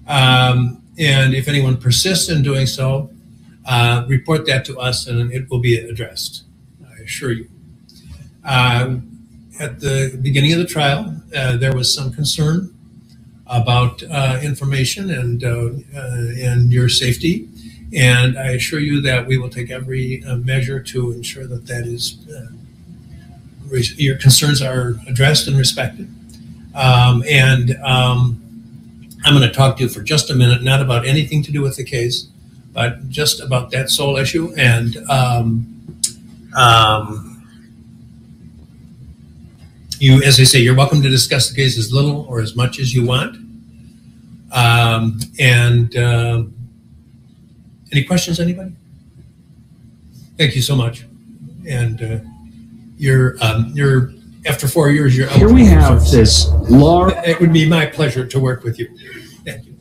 And if anyone persists in doing so, report that to us and it will be addressed, I assure you. At the beginning of the trial, there was some concern about information and your safety. And I assure you that we will take every measure to ensure that that is, your concerns are addressed and respected. I'm going to talk to you for just a minute, not about anything to do with the case, but just about that sole issue. And you, as I say, you're welcome to discuss the case as little or as much as you want. Any questions, anybody? Thank you so much. And you're after 4 years, you're Here we have this law. It would be my pleasure to work with you. Thank you.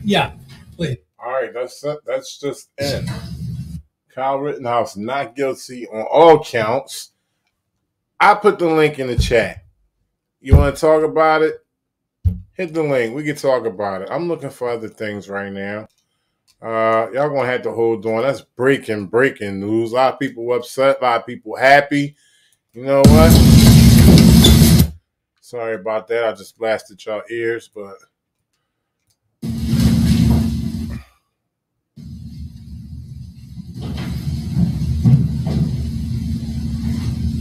Yeah, please. All right, that's just in. Kyle Rittenhouse not guilty on all counts. I put the link in the chat. You want to talk about it? Hit the link. We can talk about it. I'm looking for other things right now. Y'all gonna have to hold on. That's breaking news. A lot of people upset, a lot of people happy. You know what? Sorry about that. I just blasted y'all ears, but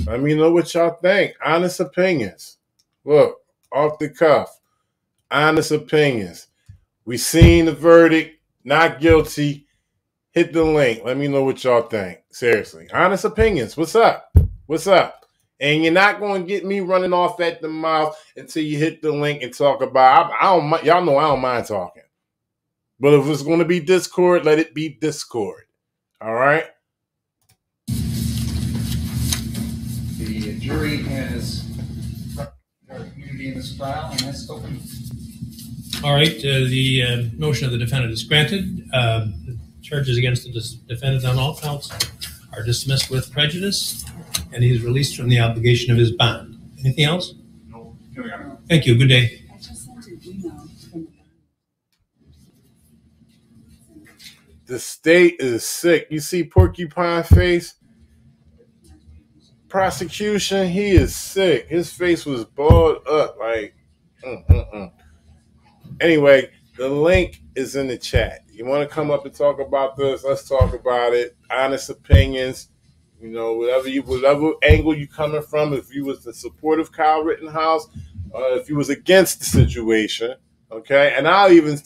let me know what y'all think. Honest opinions. Look, off the cuff. Honest opinions. We seen the verdict. Not guilty. Hit the link. Let me know what y'all think. Seriously. Honest opinions. What's up? What's up? And you're not going to get me running off at the mouth until you hit the link and talk about. Y'all know I don't mind talking. But if it's going to be Discord, let it be Discord. All right? The jury has immunity in this trial, and that's open. All right, the motion of the defendant is granted. The charges against the defendant on all counts are dismissed with prejudice, and he is released from the obligation of his bond. Anything else? No. Thank you. Good day. I just sent an email from The state is sick. You see Porcupine face? Prosecution, he is sick. His face was balled up like, Anyway, the link is in the chat. You want to come up and talk about this? Let's talk about it. Honest opinions. You know, whatever angle you coming from. If you was the support of Kyle Rittenhouse, if you was against the situation, okay. And I'll even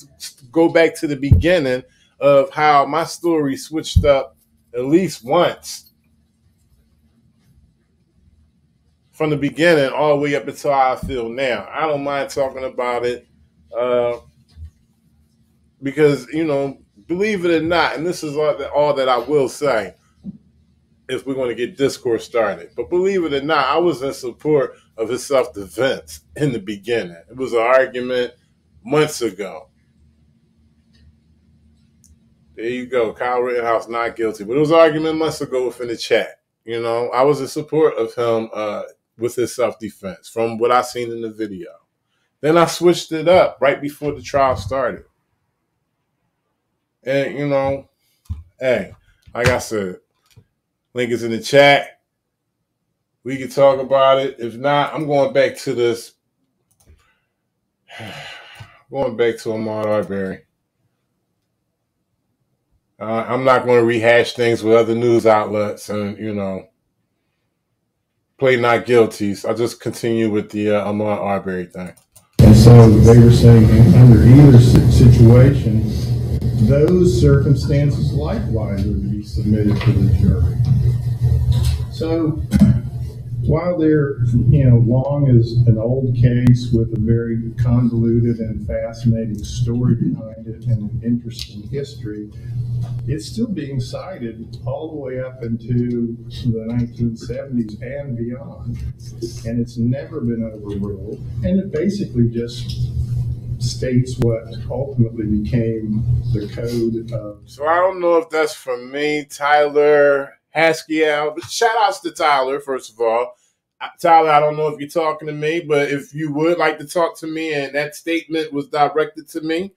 go back to the beginning of how my story switched up at least once from the beginning all the way up until how I feel now. I don't mind talking about it because, you know, believe it or not, and this is all that I will say if we're going to get discourse started. But believe it or not, I was in support of his self-defense in the beginning. It was an argument months ago. There you go. Kyle Rittenhouse not guilty. But it was an argument months ago within the chat. You know, I was in support of him with his self-defense from what I seen in the video. Then I switched it up right before the trial started. And, you know, hey, like I said, link is in the chat. We can talk about it. If not, I'm going back to this. Going back to Ahmaud Arbery. I'm not going to rehash things with other news outlets and, you know, play not guilties. I'll just continue with the Ahmaud Arbery thing. And so they were saying under either situation, those circumstances likewise would be submitted to the jury. So while they're, you know, Long is an old case with a very convoluted and fascinating story behind it and an interesting history, it's still being cited all the way up into the 1970s and beyond. And it's never been overruled. And it basically just states what ultimately became the code of. So I don't know if that's from me, Tyler Haskiel, but shout outs to Tyler, first of all. Tyler, I don't know if you're talking to me, but if you would like to talk to me and that statement was directed to me,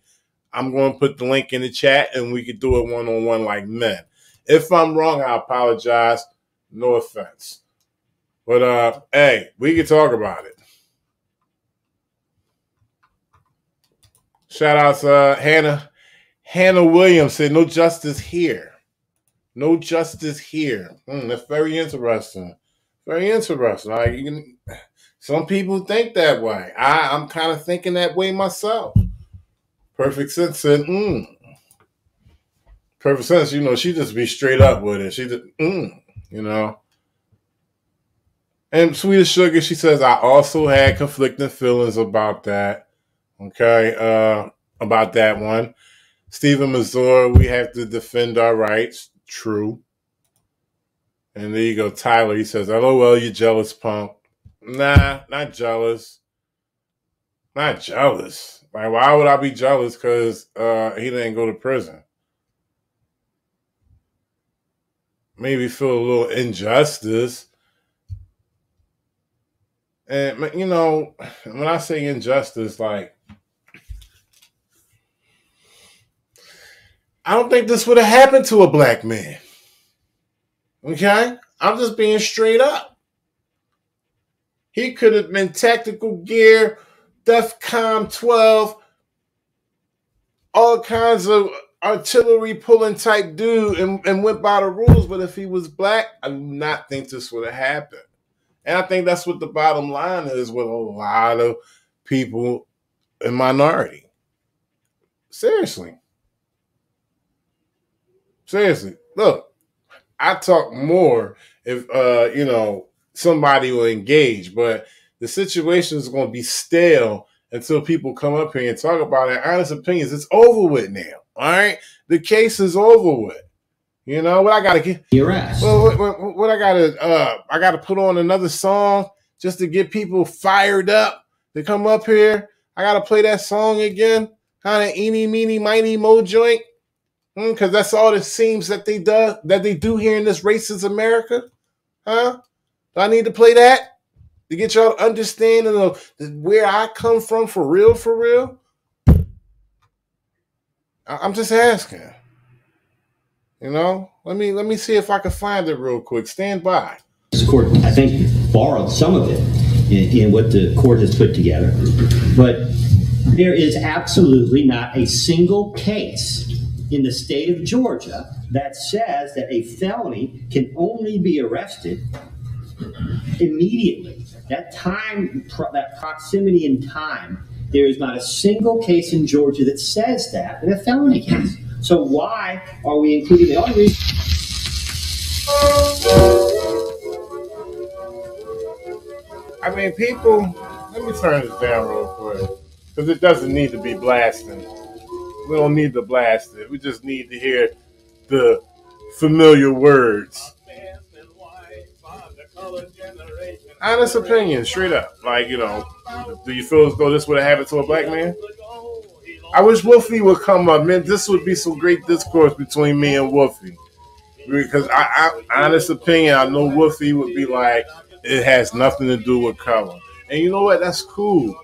I'm going to put the link in the chat and we could do it one-on-one like men. If I'm wrong, I apologize. No offense. But, hey, we can talk about it. Shout out to Hannah. Hannah Williams said, no justice here. No justice here. That's very interesting. Very interesting. Like, some people think that way. I'm kind of thinking that way myself. Perfect Sense said, Perfect Sense, you know, she just be straight up with it. She just, you know. And Sweet as Sugar, she says, I also had conflicting feelings about that. Okay, about that one. Stephen Mazur, we have to defend our rights. True. And there you go, Tyler. He says, LOL, you jealous punk. Nah, not jealous. Not jealous. Like, why would I be jealous? Because he didn't go to prison. Maybe feel a little injustice. And, you know, when I say injustice, like, I don't think this would have happened to a black man. Okay? I'm just being straight up. He could have been tactical gear, DEFCON 12, all kinds of artillery pulling type dude and went by the rules. But if he was black, I do not think this would have happened. And I think that's what the bottom line is with a lot of people in minority. Seriously. Seriously. Look, I talk more if, you know, somebody will engage, but the situation is going to be stale until people come up here and talk about it. Honest opinions, it's over with now. All right? The case is over with. You know what I gotta get? Your ass. Well, what I gotta put on another song just to get people fired up to come up here. I gotta play that song again, kind of eeny, meeny, miny, mo joint, because that's all it seems that they do here in this racist America, huh? Do I need to play that to get y'all to understand where I come from for real, for real? I'm just asking. You know, let me see if I can find it real quick. Stand by. This court, I think, borrowed some of it in what the court has put together, but there is absolutely not a single case in the state of Georgia that says that a felony can only be arrested immediately. That time, that proximity in time, there is not a single case in Georgia that says that in a felony case. So why are we including the only reason? I mean, people, let me turn this down real quick because it doesn't need to be blasting. We don't need to blast it. We just need to hear the familiar words. Honest opinion, straight up. Like, you know, do you feel as though this would have happened to a black man? I wish Wolfie would come up. Man, this would be some great discourse between me and Wolfie. Because I honest opinion, I know Wolfie would be like, it has nothing to do with color. And you know what? That's cool.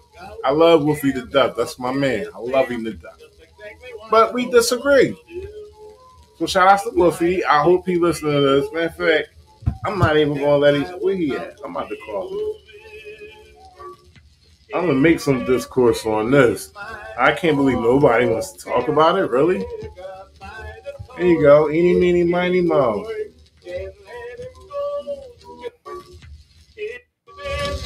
I love Wolfie to death. That's my man. I love him to death. But we disagree. So shout out to Wolfie. I hope he listening to this. Matter of fact, I'm not even gonna let him. Where he at? I'm about to call him. I'm gonna make some discourse on this. I can't believe nobody wants to talk about it. Really? There you go. Eeny, meeny, miny, moe.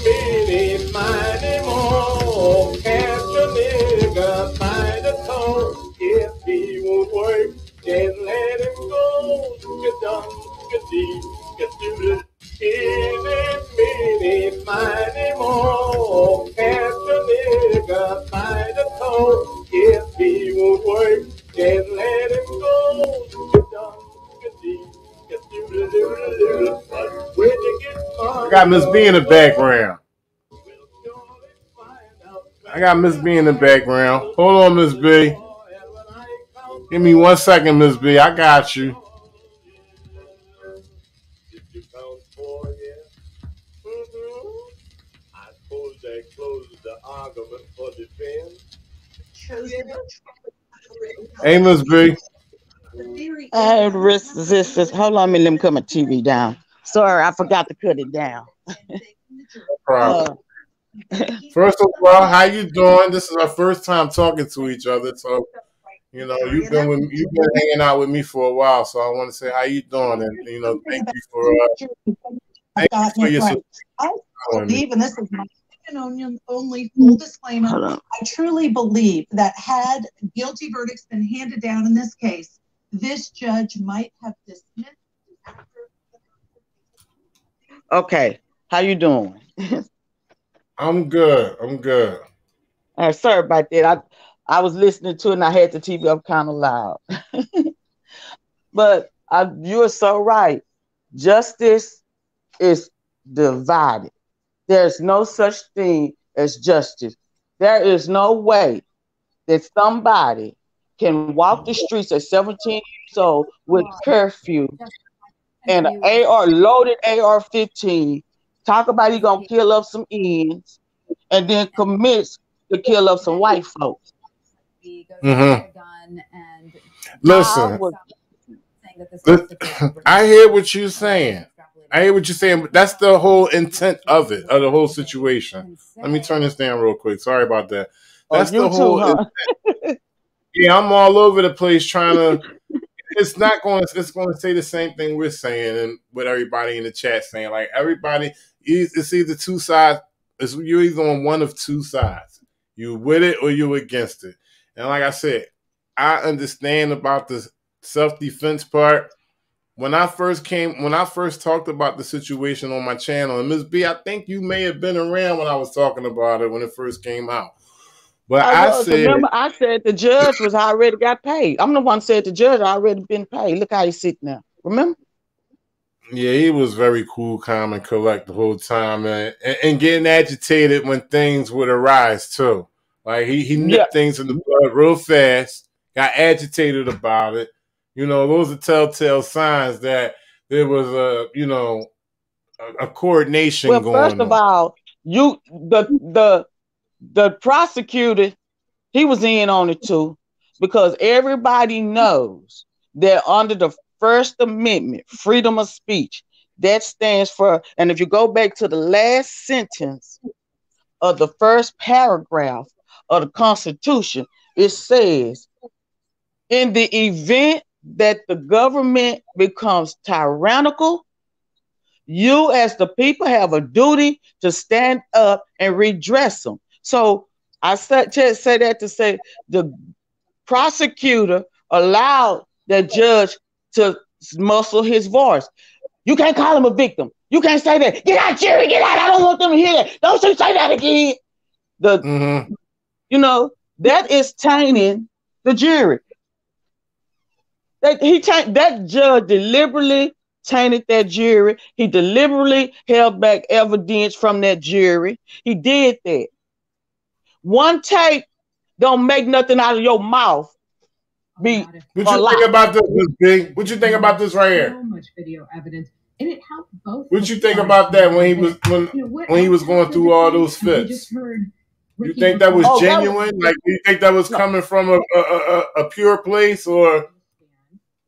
Meeny, miny, moe. Catch a nigga by the toe. If he won't work, then let him go. Get done, get deep, get do it. Meeny, miny, moe. Catch a nigga by the toe. If he won't work, then let him go. Get done, get deep, get do it. But when you get I got Miss B in the background. I got Miss B in the background. Hold on, Miss B. Give me 1 second, Miss B. I got you. I suppose that closes the argument for defense. Hey, Miss B. I resist. Hold on a minute, let me cut my TV down. Sorry, I forgot to cut it down. No problem. First of all, how you doing? This is our first time talking to each other, so you know you've been hanging out with me for a while. So I want to say how you doing, and you know thank you for your support. I believe, and this is my opinion only, full disclaimer, I truly believe that had guilty verdicts been handed down in this case, this judge might have dismissed. Okay, how you doing? I'm good. I'm good. All right, sorry about that. I was listening to it and I had the TV up kind of loud. But you're so right. Justice is divided. There's no such thing as justice. There is no way that somebody can walk the streets at 17 years old with curfew and an loaded AR-15, talk about he gonna kill up some ends, and then commits to kill up some white folks. Listen, I hear what you're saying. But that's the whole intent of it, of the whole situation. Let me turn this down real quick. Sorry about that. That's the whole. Yeah, I'm all over the place trying to. It's going to say the same thing we're saying, and with everybody in the chat saying, like everybody, it's either two sides. You're either on one of two sides. You with it or you against it. And like I said, I understand about the self-defense part. When I first talked about the situation on my channel, and Ms. B, I think you may have been around when I was talking about it when it first came out. But remember, I said the judge was already got paid. I'm the one said the judge already been paid. Look how he's sitting now. Remember? Yeah, he was very cool, calm, and collect the whole time, and getting agitated when things would arise too. Like he nipped things in the bud real fast, got agitated about it. You know, those are telltale signs that there was a coordination going on. Well, first of all, the prosecutor, he was in on it too, because everybody knows that under the First Amendment, freedom of speech, that stands for, and if you go back to the last sentence of the first paragraph of the Constitution, it says, in the event that the government becomes tyrannical, you as the people have a duty to stand up and redress them. So I just say that to say the prosecutor allowed that judge to muscle his voice. You can't call him a victim. You can't say that. Get out, Jerry, get out. I don't want them to hear that. Don't you say that again. You know, that is tainting the jury. That judge deliberately tainted that jury. He deliberately held back evidence from that jury. He did that. One tape don't make nothing out of your mouth. What you think about this, Big? What you think about this right here? So much video evidence, and it helped both. What you think about that when he was going through all those fits? You think that was genuine? Like, do you think that was coming from a pure place, or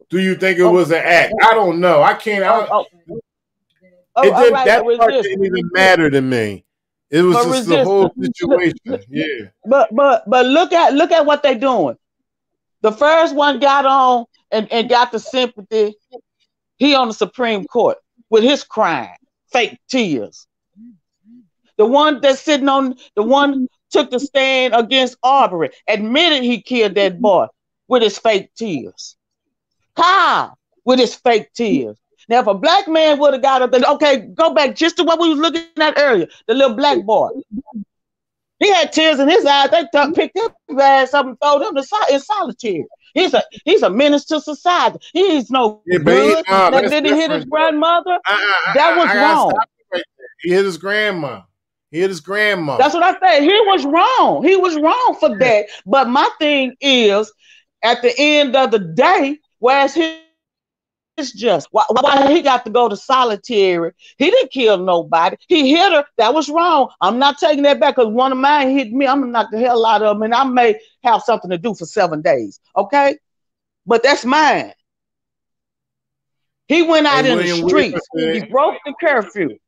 do you think it was an act? I don't know. I can't. That part didn't even matter to me. It was just the whole situation. Yeah. But look at what they're doing. The first one got on and got the sympathy. He on the Supreme Court with his crime, fake tears. The one that's sitting on, the one took the stand against Arbery, admitted he killed that boy with his fake tears. Kyle with his fake tears. Now, if a black man would have got up there, okay, go back just to what we was looking at earlier, the little black boy. He had tears in his eyes. They picked his ass up and threw him in solitary. He's a menace to society. He's no good. Did he hit his grandmother? That was wrong. Right, he hit his grandma. That's what I said. He was wrong. He was wrong for that. But my thing is, at the end of the day, where's his just? Why he got to go to solitary? He didn't kill nobody. He hit her. That was wrong. I'm not taking that back, because one of mine hit me. I'm gonna knock the hell out of him, and I may have something to do for 7 days. Okay, but that's mine. He went out in the streets. He broke the curfew.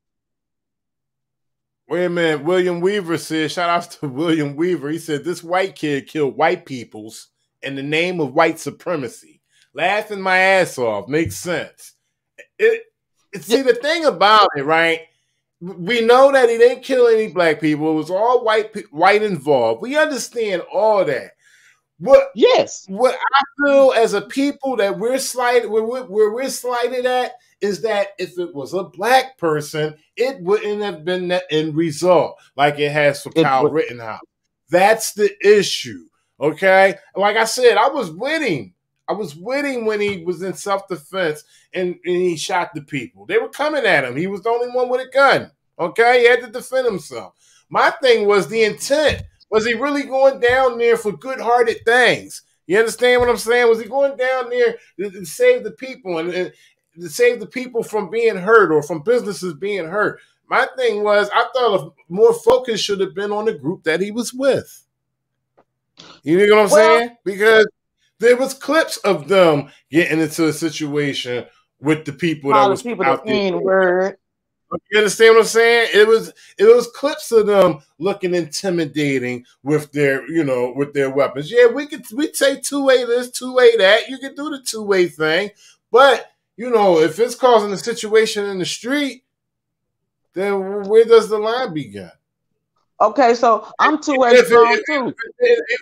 Wait a minute. William Weaver said, shout out to William Weaver. He said, this white kid killed white peoples in the name of white supremacy. Laughing my ass off. Makes sense. See, the thing about it, right? We know that he didn't kill any black people. It was all white involved. We understand all that. What I feel as a people that we're slighted, where we're slighted at, is that if it was a black person, it wouldn't have been that end result like it has for Kyle Rittenhouse. That's the issue. Okay? Like I said, I was with him. When he was in self-defense and he shot the people. They were coming at him. He was the only one with a gun. Okay? He had to defend himself. My thing was the intent. Was he really going down there for good-hearted things? You understand what I'm saying? Was he going down there to save the people and to save the people from being hurt or from businesses being hurt? My thing was, I thought more focus should have been on the group that he was with. You know what I'm saying? Because there was clips of them getting into a situation with the people that was out there. You understand what I'm saying? It was clips of them looking intimidating with their, with their weapons. Yeah, we'd say 2-way this, 2-way that. You could do the 2-way thing, but if it's causing a situation in the street, then where does the line begin? Okay, so I'm 2-way strong too.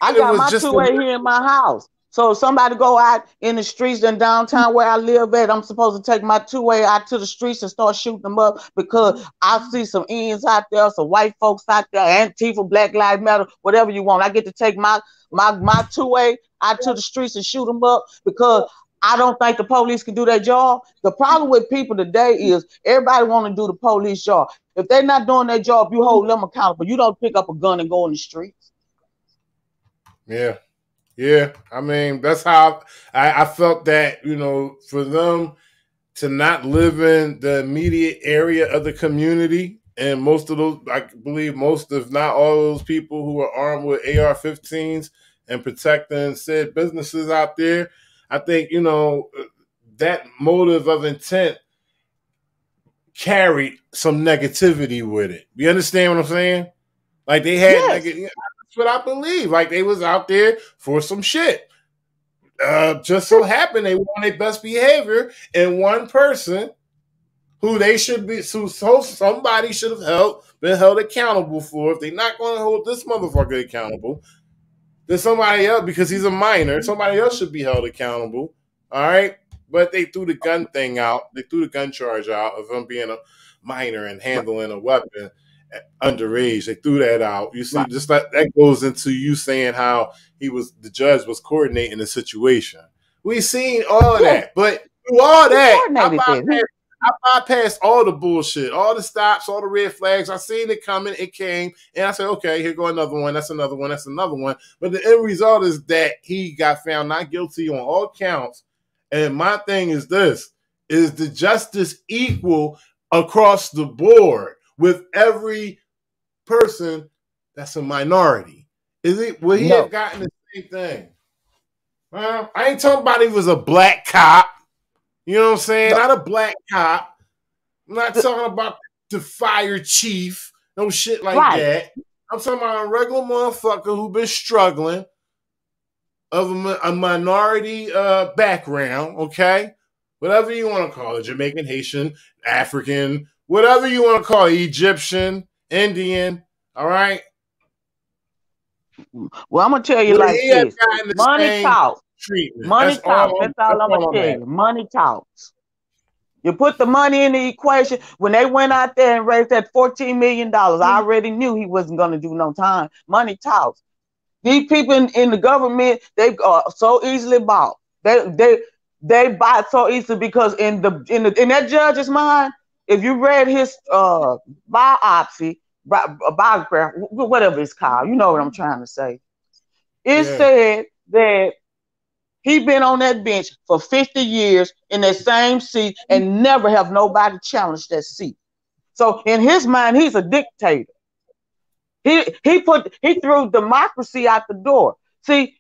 I got my 2-way here in my house. So if somebody go out in the streets in downtown where I live at, I'm supposed to take my 2-way out to the streets and start shooting them up because I see some ends out there, some white folks out there, Antifa, Black Lives Matter, whatever you want. I get to take my 2-way out to the streets and shoot them up because I don't think the police can do their job. The problem with people today is everybody want to do the police job. If they're not doing their job, you hold them accountable. You don't pick up a gun and go in the streets. Yeah, I mean, that's how I felt that, for them to not live in the immediate area of the community, and most of those, I believe most, if not all of those people who are armed with AR-15s and protecting said businesses out there, I think, that motive of intent carried some negativity with it. You understand what I'm saying? Like they had that's what I believe. Like they was out there for some shit. Just so happened they were on their best behavior, and one person who they should be, so somebody should have been held accountable for. If they're not going to hold this motherfucker accountable, There's somebody else, because he's a minor. Somebody else should be held accountable. All right. But they threw the gun thing out. They threw the gun charge out of him being a minor and handling a weapon underage. They threw that out. You see, just that goes into you saying how the judge was coordinating the situation. We seen all of that, but through all that, I bypassed all the bullshit, all the stops, all the red flags. I seen it coming, it came, and I said, okay, here go another one. That's another one. That's another one. But the end result is that he got found not guilty on all counts. And my thing is this: is the justice equal across the board with every person that's a minority? Will he have gotten the same thing? Well, I ain't talking about he was a black cop. You know what I'm saying? Not a black cop. I'm not talking about the fire chief. No shit like that. I'm talking about a regular motherfucker who been struggling of a minority background, okay? Whatever you want to call it, Jamaican, Haitian, African, whatever you want to call it, Egyptian, Indian, all right? Well, I'm going to tell you like this. Money talks. Money talks. That's all I'm going to tell you. Money talks. You put the money in the equation. When they went out there and raised that $14 million, I already knew he wasn't going to do no time. Money talks. These people in the government, they are so easily bought. They buy it so easily because in that judge's mind, if you read his biography, whatever it's called, you know what I'm trying to say. It said that he been on that bench for 50 years in that same seat and never have nobody challenged that seat. So in his mind, he's a dictator. He threw democracy out the door. See,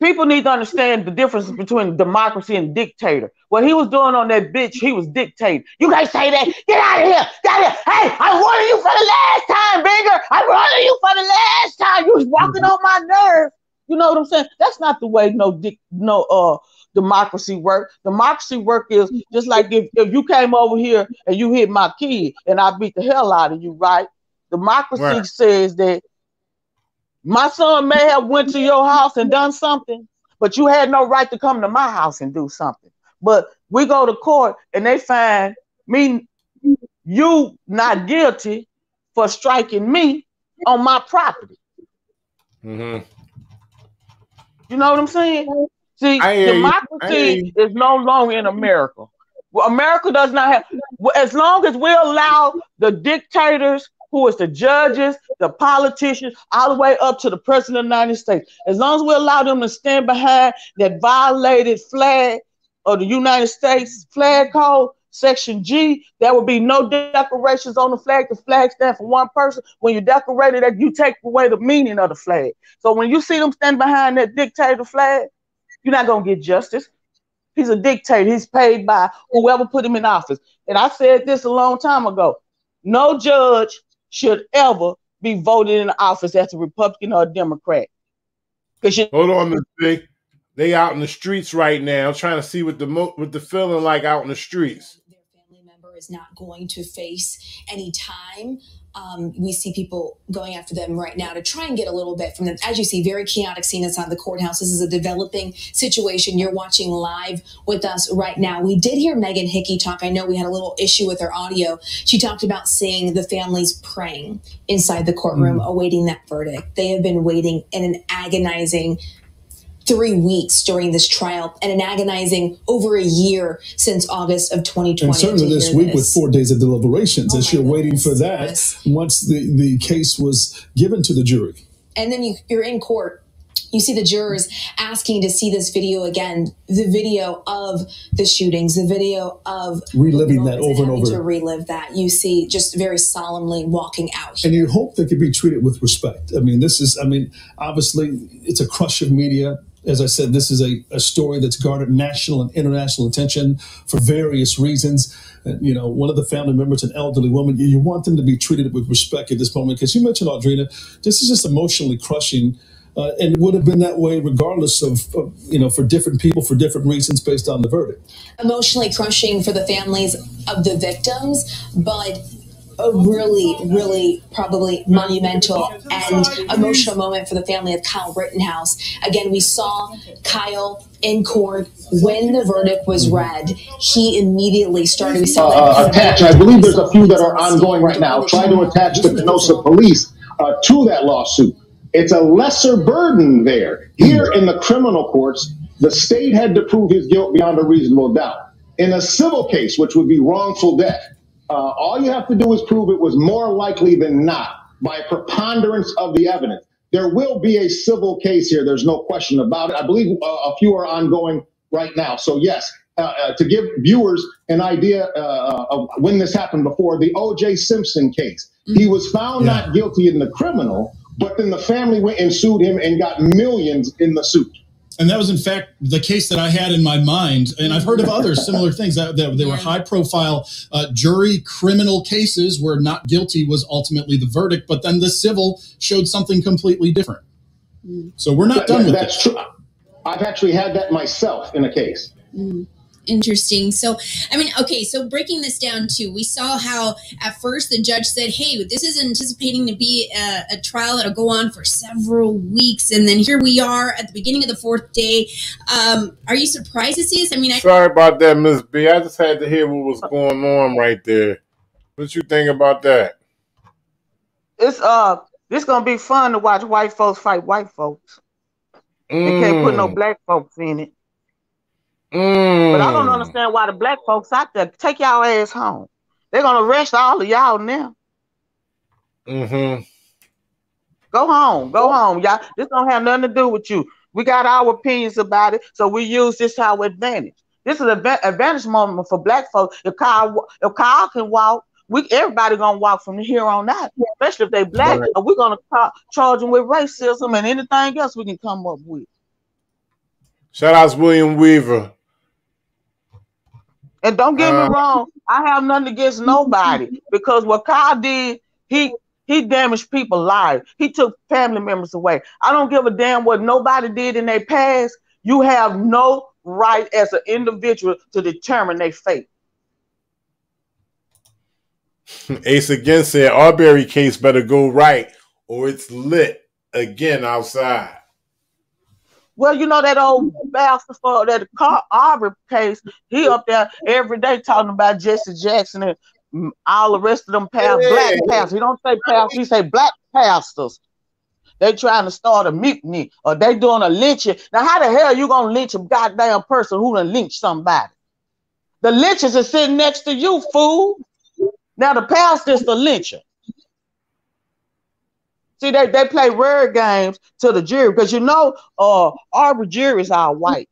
people need to understand the difference between democracy and dictator. What he was doing on that bitch, he was dictating. You guys say that? Get out of here! Get out of here! Hey, I'm warning you for the last time, Bigger! I'm warning you for the last time! You was walking on my nerve. You know what I'm saying? That's not the way democracy work. Democracy work is just like if you came over here and you hit my kid and I beat the hell out of you, right? Democracy says that my son may have went to your house and done something, but you had no right to come to my house and do something. But we go to court and they find you not guilty for striking me on my property. Mm-hmm. You know what I'm saying? See, democracy is no longer in America. Well, America does not have, as long as we allow the dictators, who is the judges, the politicians, all the way up to the president of the United States, as long as we allow them to stand behind that violated flag of the United States flag code, Section G, there will be no decorations on the flag. The flag stands for one person. When you decorate it, you take away the meaning of the flag. So when you see them stand behind that dictator flag, you're not going to get justice. He's a dictator. He's paid by whoever put him in office. And I said this a long time ago. No judge should ever be voted in office as a Republican or a Democrat. Hold on, Ms. B. They out in the streets right now trying to see what the feeling like out in the streets. Their family member is not going to face any time. We see people going after them right now to try and get a little bit from them. As you see, very chaotic scene inside the courthouse. This is a developing situation. You're watching live with us right now. We did hear Megan Hickey talk. I know we had a little issue with her audio. She talked about seeing the families praying inside the courtroom, awaiting that verdict. They have been waiting in an agonizing 3 weeks during this trial and an agonizing over a year since August of 2020. And certainly this week with 4 days of deliberations as you're waiting for that once the case was given to the jury. And then you're in court. You see the jurors asking to see this video again, the video of the shootings, the video of reliving that over and over. To relive that. You see just very solemnly walking out here. And you hope they could be treated with respect. I mean, obviously it's a crush of media. As I said, this is a story that's garnered national and international attention for various reasons. One of the family members, an elderly woman, you want them to be treated with respect at this moment. Because you mentioned, Audrina, this is just emotionally crushing. And it would have been that way regardless of for different people, for different reasons based on the verdict. Emotionally crushing for the families of the victims, but a really, really probably monumental and emotional moment for the family of Kyle Rittenhouse. Again, we saw Kyle in court when the verdict was read. He immediately started attach. I believe there's a few that are ongoing right now. Try to attach the Kenosha police to that lawsuit. It's a lesser burden there. Here in the criminal courts, the state had to prove his guilt beyond a reasonable doubt. In a civil case, which would be wrongful death, all you have to do is prove it was more likely than not by preponderance of the evidence. There will be a civil case here. There's no question about it. I believe a few are ongoing right now. So yes, to give viewers an idea of when this happened before, the O.J. Simpson case. He was found not guilty in the criminal, but then the family went and sued him and got millions in the suit. And that was, in fact, the case that I had in my mind. And I've heard of other similar things. That they were high-profile jury criminal cases where not guilty was ultimately the verdict, but then the civil showed something completely different. So we're not done with that. That's true. I've actually had that myself in a case. Interesting. So, I mean, okay, so breaking this down too, we saw how at first the judge said, hey, this is anticipating to be a trial that'll go on for several weeks. And then here we are at the beginning of the fourth day. Are you surprised to see this? I mean, sorry about that, Miss B. I just had to hear what was going on right there. What you think about that? It's gonna be fun to watch white folks fight white folks. They can't put no black folks in it. But I don't understand why the black folks out there take y'all ass home. They're gonna arrest all of y'all now. Go home, y'all. This don't have nothing to do with you. We got our opinions about it, so we use this to our advantage. This is an advantage moment for black folks. If Kyle can walk, everybody gonna walk from here on out. Especially if they black, right. We're gonna charge them with racism and anything else we can come up with. Shout out to William Weaver. And don't get me wrong, I have nothing against nobody, because what Kyle did, he damaged people's lives. He took family members away. I don't give a damn what nobody did in their past. You have no right as an individual to determine their fate. Ace again said Arbery case better go right or it's lit again outside. Well, you know that old bastard for that Arbery case, he up there every day talking about Jesse Jackson and all the rest of them black pastors. He don't say pastors, he say black pastors. They trying to start a mutiny or they doing a lynching. Now, how the hell you gonna lynch a goddamn person who done lynched somebody? The lynchers are sitting next to you, fool. Now the pastor's the lyncher. See, they play word games to the jury because you know Arbery juries are white.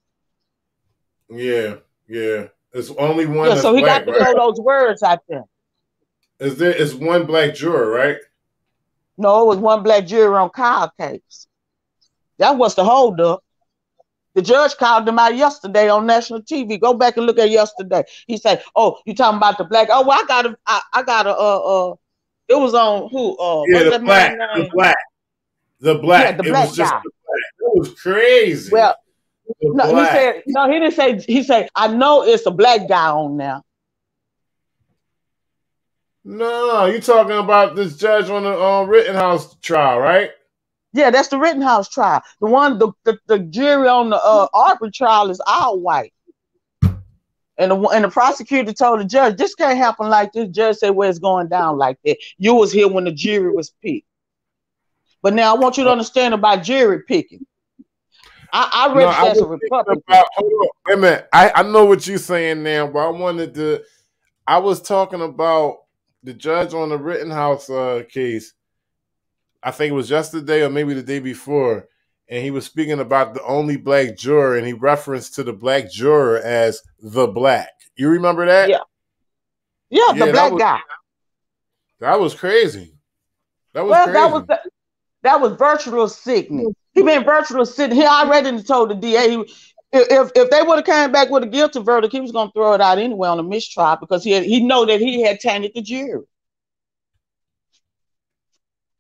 Yeah. It's only one. Yeah, so he black, got to throw those words out there. It's one black juror, right? No, it was one black juror on Kyle's case. That was the holdup. The judge called them out yesterday on national TV. Go back and look at yesterday. He said, "Oh, you talking about the black? Oh, well, I got a. It was on who? The black. Yeah, the black it was just guy. The black. It was crazy. Well, no, he said no. He didn't say. He said, "I know it's a black guy on now." No, you talking about this judge on the Rittenhouse trial, right? Yeah, that's the Rittenhouse trial. The one, the jury on the Arbery trial is all white. And the prosecutor told the judge, this can't happen like this. Judge said, well, it's going down like that. You was here when the jury was picked. But now I want you to understand about jury picking. I read as a Republican. Hold on, wait a minute. I know what you're saying now, but I was talking about the judge on the Rittenhouse case. I think it was yesterday or maybe the day before. And he was speaking about the only black juror, and he referenced to the black juror as the black. You remember that? Yeah, the black guy. That was crazy. That was crazy. That was virtual sickening. He been virtual sickening. He already told the DA if they would have came back with a guilty verdict, he was going to throw it out anyway on a mistrial because he know that he had tainted the jury.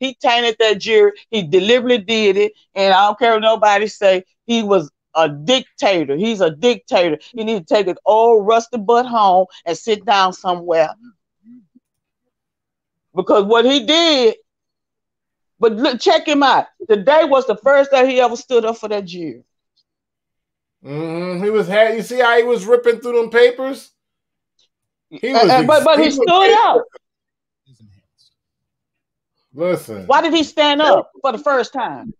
He tainted that jury. He deliberately did it. And I don't care what nobody say. He was a dictator. He's a dictator. He need to take his old rusty butt home and sit down somewhere. because what he did. But look, check him out. Today was the first day he ever stood up for that jury. He was you see how he was ripping through them papers? He was, but he stood up. Listen. Why did he stand up for the first time?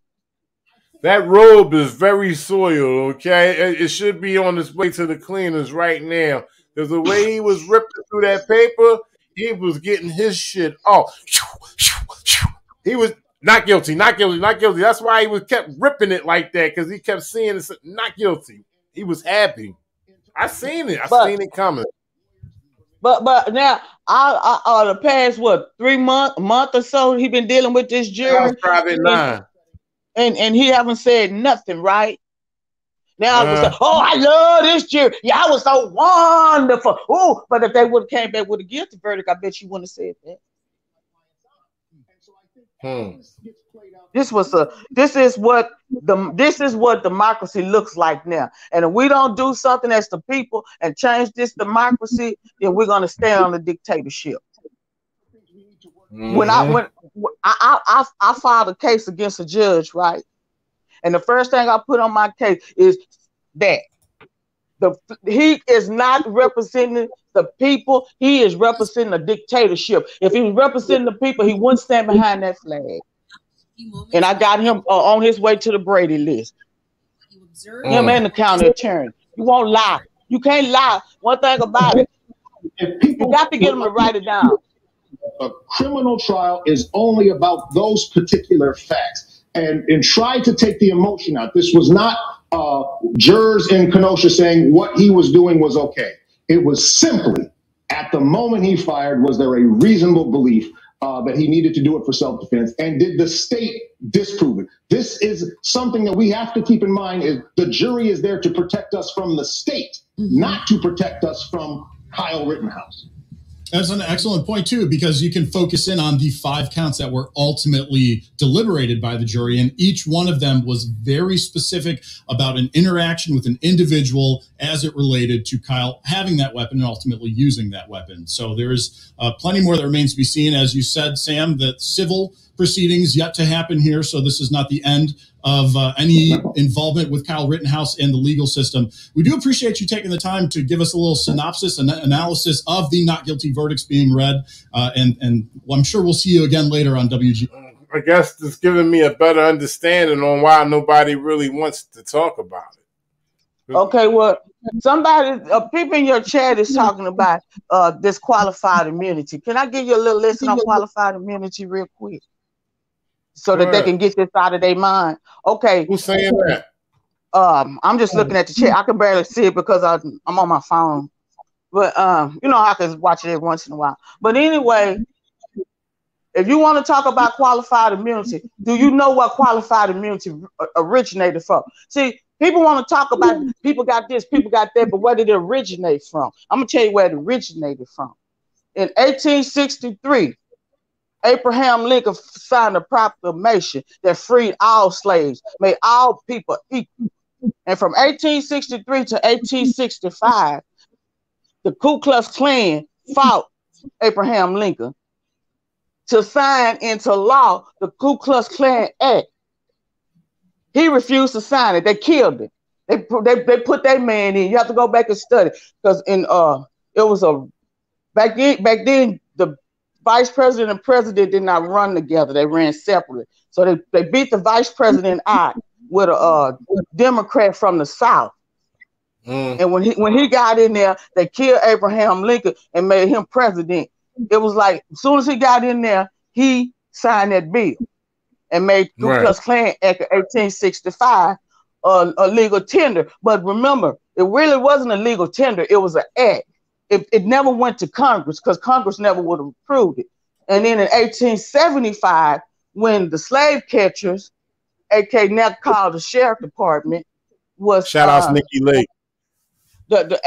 That robe is very soiled, okay? It should be on its way to the cleaners right now. Because the way he was ripping through that paper, he was getting his shit off. He was not guilty, not guilty, not guilty. That's why he was kept ripping it like that, because he kept seeing it, not guilty. He was happy. I seen it. I seen it coming. But now, the past, 3 months, month or so, he been dealing with this jury. Private line. And he haven't said nothing, right? Now I was like, oh, I love this jury. Yeah, I was so wonderful. Oh, but if they would have came back with a guilty verdict, I bet you wouldn't have said that. This is what democracy looks like now. And if we don't do something as the people and change this democracy, then we're gonna stay on the dictatorship. When I filed a case against a judge, right? And the first thing I put on my case is that he is not representing the people, he is representing a dictatorship. If he was representing the people, he wouldn't stand behind that flag. And I got him on his way to the Brady list. Him and the county attorney. You won't lie. You can't lie. One thing about it, you got to get them to write it down. A criminal trial is only about those particular facts. And try to take the emotion out. This was not jurors in Kenosha saying what he was doing was okay. It was simply, at the moment he fired, was there a reasonable belief that he needed to do it for self-defense? And did the state disprove it? This is something that we have to keep in mind, is the jury is there to protect us from the state, not to protect us from Kyle Rittenhouse. That's an excellent point, too, because you can focus in on the 5 counts that were ultimately deliberated by the jury. And each one of them was very specific about an interaction with an individual as it related to Kyle having that weapon and ultimately using that weapon. So there is plenty more that remains to be seen. As you said, Sam, that civil proceedings yet to happen here. So this is not the end of any involvement with Kyle Rittenhouse and the legal system. We do appreciate you taking the time to give us a little synopsis and analysis of the not guilty verdicts being read. And I'm sure we'll see you again later on WG. I guess it's giving me a better understanding on why nobody really wants to talk about it. Okay, well, somebody, people in your chat is talking about this qualified immunity. Can I give you a little lesson on qualified immunity real quick? So that they can get this out of their mind. Okay. Who's saying that? I'm just looking at the chat. I can barely see it because I'm on my phone. But you know, I can watch it every once in a while. But anyway, if you want to talk about qualified immunity, do you know what qualified immunity originated from? See, people want to talk about people got this, people got that, but where did it originate from? I'm gonna tell you where it originated from. In 1863. Abraham Lincoln signed a proclamation that freed all slaves, made all people equal. And from 1863 to 1865, the Ku Klux Klan fought Abraham Lincoln to sign into law the Ku Klux Klan Act. He refused to sign it. They killed him. They put that man in. You have to go back and study, because it was back then the vice president and president did not run together. They ran separately. So they beat the vice president out with a Democrat from the South. And when he got in there, they killed Abraham Lincoln and made him president. It was like, as soon as he got in there, he signed that bill and made Ku Klux Klan Act of 1865 a legal tender. But remember, it really wasn't a legal tender. It was an act. It never went to Congress because Congress never would have approved it. And then in 1875, when the slave catchers, aka now called the sheriff department, was shout out Nikki Lee. The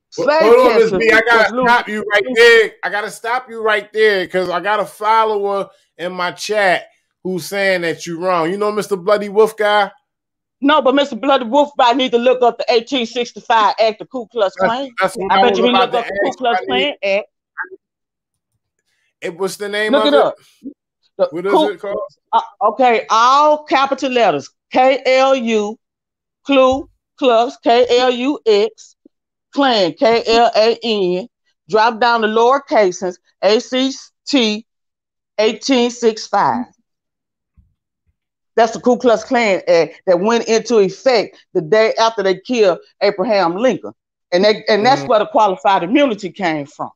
slave hold on, catchers. Ms. B, I gotta stop you right there. I gotta stop you right there because I got a follower in my chat who's saying that you're wrong. You know Mr. Bloody Wolf guy? No, but Mr. Bloody Wolf guy need to look up the 1865 Act of Ku Klux Klan. I bet you he look up the Ku Klux Klan Act. What's the name Look of it it? up. What is it called? Okay, all capital letters. KLU, Klu Klux, KLUX, Klan, KLAN. Drop down the lower cases, ACT 1865. That's the Ku Klux Klan Act that went into effect the day after they killed Abraham Lincoln. And that's where the qualified immunity came from.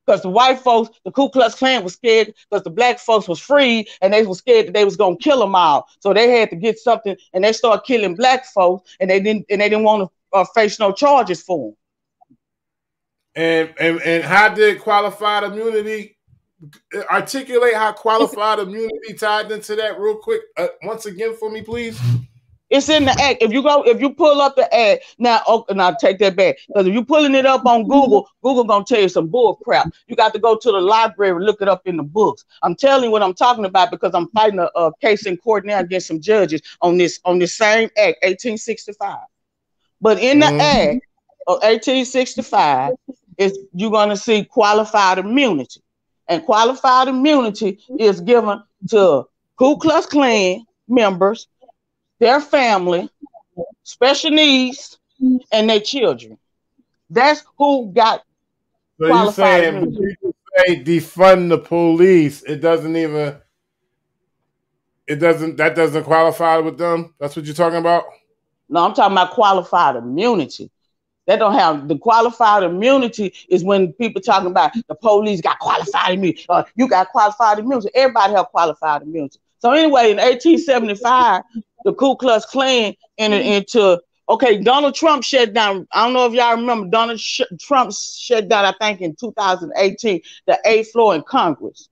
Because the white folks, the Ku Klux Klan was scared because the black folks was free and they were scared that they was gonna kill them all. So they had to get something, and they started killing black folks, and they didn't want to face no charges for them. And how did qualified immunity articulate how qualified immunity tied into that real quick once again for me, please? It's in the act. If you pull up the act now, and I'll take that back, because if you're pulling it up on Google gonna tell you some bull crap. You got to go to the library and look it up in the books. I'm telling you what I'm talking about because I'm fighting a case in court now against some judges on this same act, 1865. But in the act of 1865, you're gonna see qualified immunity, and qualified immunity is given to Ku Klux Klan members, their family, special needs, and their children. That's who got qualified immunity. So you say defund the police. That doesn't qualify with them? That's what you're talking about? No, I'm talking about qualified immunity. They don't have the qualified immunity is when people talking about the police got qualified immunity. You got qualified immunity. Everybody have qualified immunity. So anyway, in 1875, the Ku Klux Klan entered into, Donald Trump shut down. I don't know if y'all remember, Donald Trump shut down, I think in 2018, the 8th floor in Congress.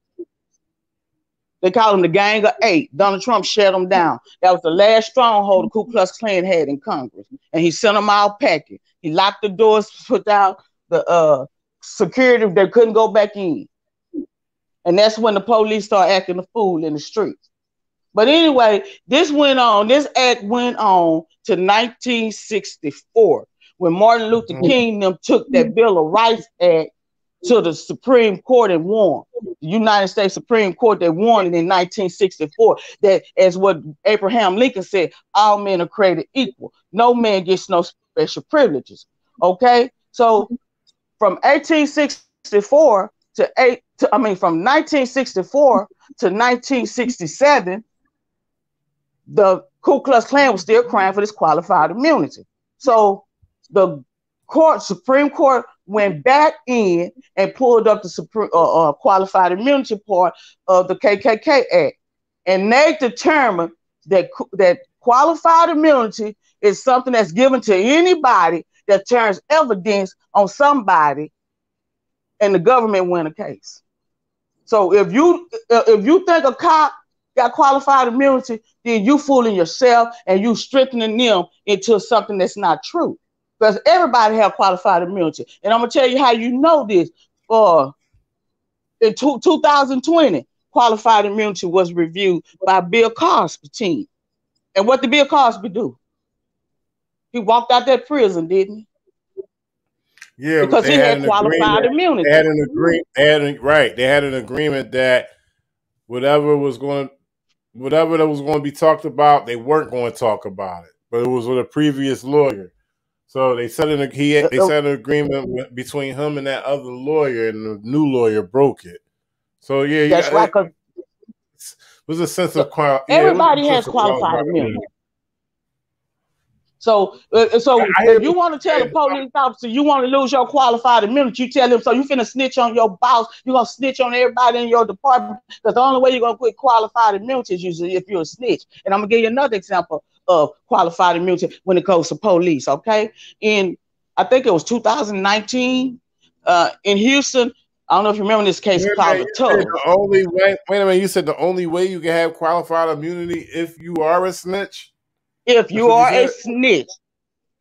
They call them the Gang of Eight. Donald Trump shut them down. That was the last stronghold the Ku Klux Klan had in Congress. And he sent them all packing. He locked the doors, put down the security. They couldn't go back in. And that's when the police started acting a fool in the streets. But anyway, this act went on to 1964, when Martin Luther King took that Bill of Rights Act to the Supreme Court and won. The United States Supreme Court, they won it in 1964. That, as what Abraham Lincoln said, all men are created equal. No man gets no special privileges. Okay? So from 1864 from 1964 to 1967, the Ku Klux Klan was still crying for this qualified immunity. So the Supreme Court went back in and pulled up the qualified immunity part of the KKK Act. And they determined that qualified immunity is something that's given to anybody that turns evidence on somebody and the government win a case. So if you think a cop got qualified immunity, then you fooling yourself and you strengthening them into something that's not true. Because everybody have qualified immunity. And I'm going to tell you how you know this. In 2020, qualified immunity was reviewed by Bill Cosby's team. And what did Bill Cosby do? He walked out that prison, didn't he? Yeah, because he had qualified immunity. They had an agreement. They had an agreement that whatever that was going to be talked about, they weren't going to talk about it. But it was with a previous lawyer. So they set an agreement between him and that other lawyer, and the new lawyer broke it. So yeah, that's right. Because there's a sense of everybody has qualified immunity. So if you want to tell a police officer you want to lose your qualified immunity, you tell him, so you finna snitch on your boss, you're going to snitch on everybody in your department, because the only way you're going to quit qualified immunity is usually if you're a snitch. And I'm going to give you another example of qualified immunity when it comes to police, okay? I think it was 2019 in Houston. I don't know if you remember this case called the Tunnel. Wait a minute, you said the only way you can have qualified immunity if you are a snitch? If you are a snitch.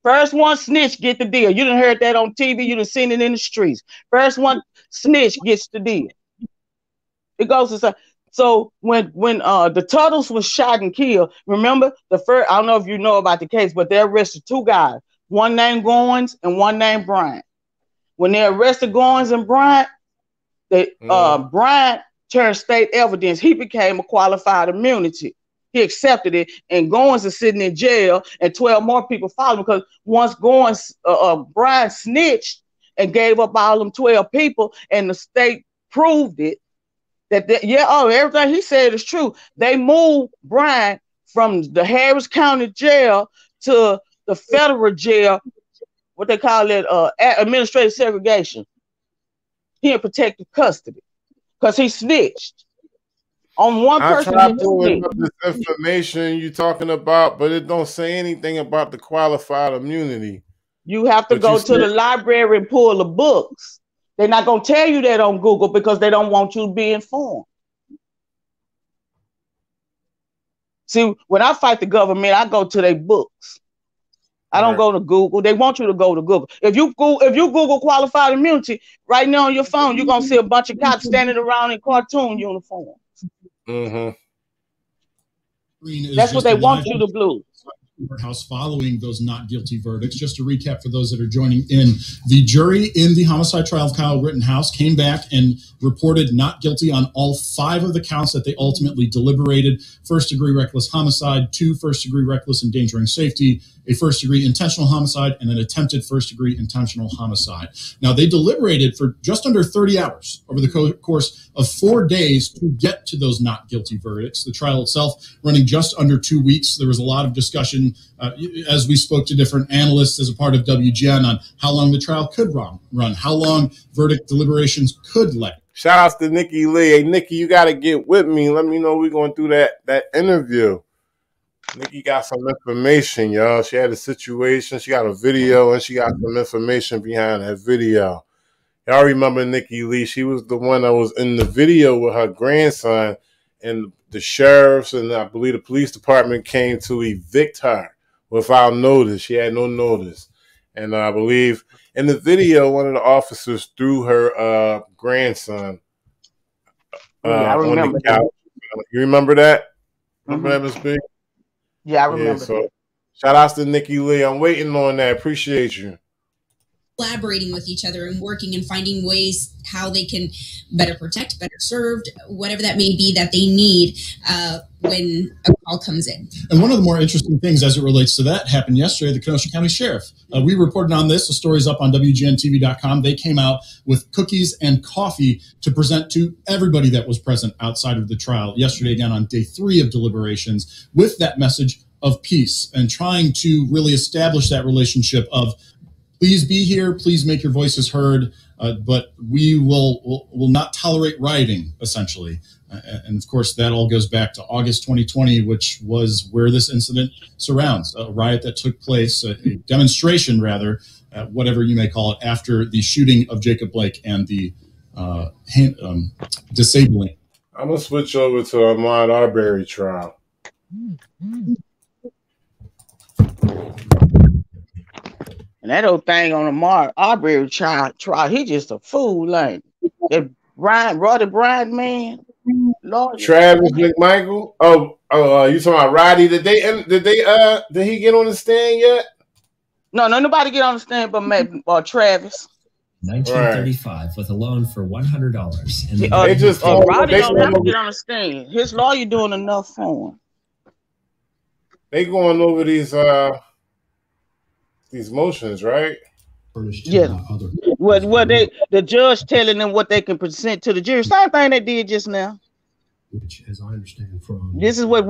First one snitch get the deal. You done heard that on TV. You done seen it in the streets. First one snitch gets the deal. It goes to say, so when the Tuttles was shot and killed, remember I don't know if you know about the case, but they arrested two guys, one named Goins and one named Bryant. When they arrested Goins and Bryant, Bryant turned state evidence. He became a qualified immunity. He accepted it, and Goins is sitting in jail, and 12 more people followed because once Goins, Bryant snitched and gave up all them 12 people, and the state proved it, that everything he said is true. They moved Bryant from the Harris County jail to the federal jail, what they call it, administrative segregation. He in protective custody because he snitched on one person. I tried pulling up this information you talking about, but it don't say anything about the qualified immunity. You have to go to the library and pull the books. They're not going to tell you that on Google because they don't want you to be informed. See, when I fight the government, I go to their books. I don't go to Google. They want you to go to Google. If you Google qualified immunity right now on your phone, you're gonna see a bunch of cops standing around in cartoon uniforms. Mm-hmm. That's what they want you to do. Courthouse following those not guilty verdicts. Just to recap for those that are joining in, the jury in the homicide trial of Kyle Rittenhouse came back and reported not guilty on all 5 of the counts that they ultimately deliberated: first-degree reckless homicide, 2 first-degree reckless endangering safety, a first-degree intentional homicide, and an attempted first-degree intentional homicide. Now, they deliberated for just under 30 hours over the course of 4 days to get to those not guilty verdicts. The trial itself running just under 2 weeks. There was a lot of discussion as we spoke to different analysts as a part of WGN on how long the trial could run, how long verdict deliberations could last. Shout outs to Nikki Lee. Hey, Nikki, you got to get with me. Let me know we're going through that interview. Nikki got some information, y'all. She had a situation. She got a video, and she got some information behind that video. Y'all remember Nikki Lee? She was the one that was in the video with her grandson, and the sheriffs and I believe the police department came to evict her without notice. She had no notice. And I believe in the video, one of the officers threw her grandson on the couch. You remember that? Remember that, Ms. B? Yeah, I remember. Yeah, so shout outs to Nikki Lee. I'm waiting on that. Appreciate you. Collaborating with each other and working and finding ways how they can better protect, better served, whatever that may be that they need when a call comes in. And one of the more interesting things as it relates to that happened yesterday. The Kenosha County Sheriff. We reported on this. The story's up on WGNTV.com. They came out with cookies and coffee to present to everybody that was present outside of the trial yesterday, again on day 3 of deliberations, with that message of peace and trying to really establish that relationship of please be here, please make your voices heard, but we will not tolerate rioting, essentially. And of course, that all goes back to August 2020, which was where this incident surrounds, a riot that took place, a demonstration rather, whatever you may call it, after the shooting of Jacob Blake and the disabling. I'm going to switch over to Ahmaud Arbery trial. And that old thing on the Arbery trial, he just a fool, ain't he? That Roddy Bryant man. Lord, Travis McMichael. You talking about Roddy? Did he get on the stand yet? No, nobody get on the stand but Travis. 1935 with a loan for $100. And Roddy don't have to get on the stand. His lawyer doing enough for him. They going over these motions, right? Yeah. Well, the judge telling them what they can present to the jury. Same thing they did just now. Which, as I understand from this is what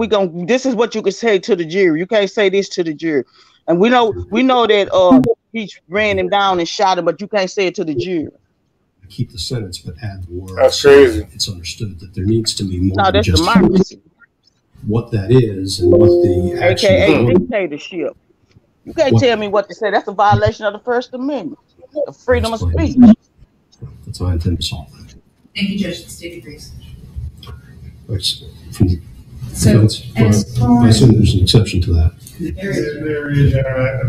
this is what you can say to the jury. You can't say this to the jury. And we know that he ran him down and shot him, but you can't say it to the jury. Keep the sentence, but add the words. That's crazy. It's understood that there needs to be more than that's just democracy. What that is and what the action AKA dictatorship. You can't tell me what to say. That's a violation of the First Amendment, the freedom of speech. That's how I intend to solve that. Thank you, Judge. The state agrees. I assume there's an exception to that. There is.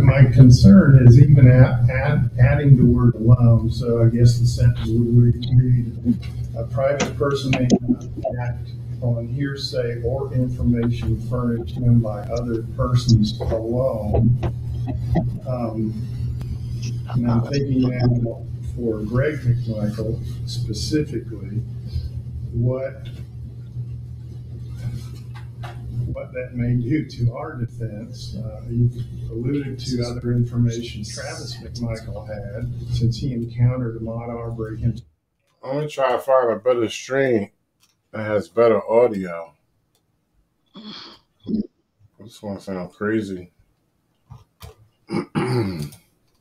My concern is even adding the word alone. So I guess the sentence would read: a private person may not act on hearsay or information furnished him by other persons alone. And I'm thinking for Greg McMichael specifically what that may do to our defense. You alluded to other information Travis McMichael had since he encountered Ahmaud Arbery. I'm gonna try to find a better stream that has better audio. I just want to sound crazy.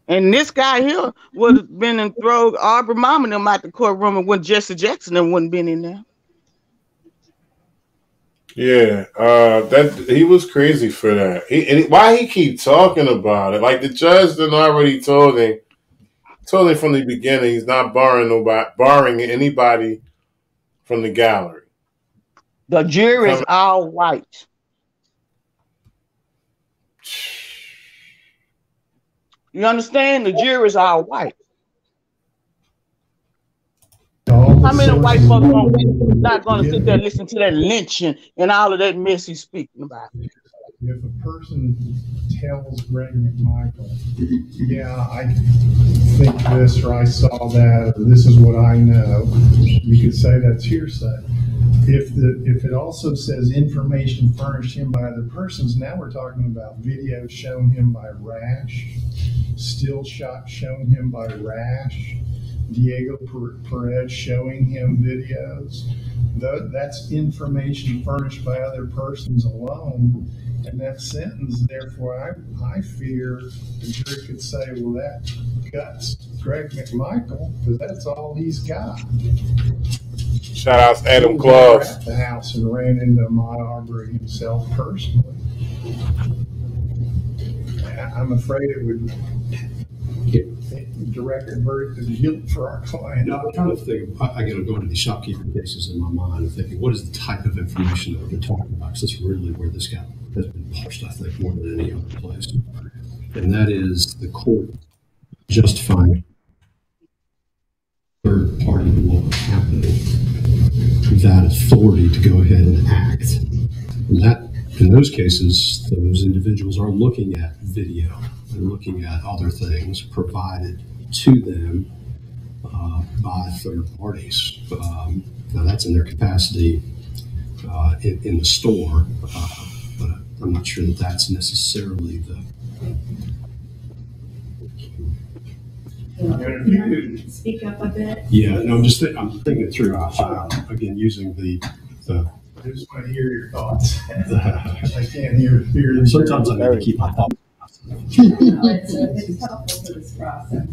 And this guy here would have been in throw Arbery mama them out the courtroom, and when Jesse Jackson them wouldn't been in there. Yeah, that he was crazy for that. Why he keep talking about it? Like the judge then already told him from the beginning he's not barring anybody from the gallery. The jury is all white. You understand? The jury is all white. How many white folks not going to sit there and listen to that lynching and all of that mess he's speaking about? If a person tells Greg McMichael, yeah, I think this, or I saw that, or this is what I know, you could say that's hearsay. If it also says information furnished him by other persons, now we're talking about video shown him by Rash, still shot shown him by Rash, Diego Perez showing him videos. That's information furnished by other persons alone. And that sentence, therefore, I fear the jury could say, well, that guts Greg McMichael, because that's all he's got. Shout out to Adam He Claus. was at the house and ran into Ahmaud Arbery himself personally. I'm afraid it would direct a verdict of guilt for our client. Now, I'm trying to think, I got to go into these shopkeeper cases in my mind and thinking, what is the type of information that we've been talking about? Because that's really where this guy has been pushed, I think, more than any other place. And that is the court justifying third-party law happening, that authority to go ahead and act. And that, in those cases, those individuals are looking at video and looking at other things provided to them by third parties. Now that's in their capacity in the store, but I'm not sure that that's necessarily the. Speak up a bit. Yeah, no, I'm thinking it through. Again, using the. I just want to hear your thoughts. I can't hear them. Sometimes I need to keep my thoughts. It's helpful to this process.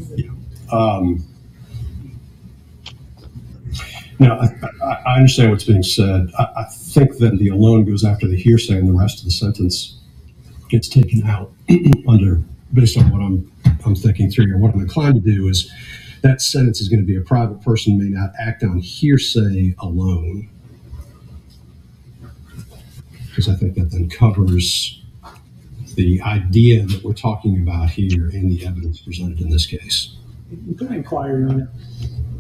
Now, I understand what's being said. I think that the alone goes after the hearsay, and the rest of the sentence gets taken out based on what I'm thinking through here. What I'm inclined to do is that sentence is going to be a private person may not act on hearsay alone, because I think that then covers the idea that we're talking about here in the evidence presented in this case. Can I inquire, Your Honor?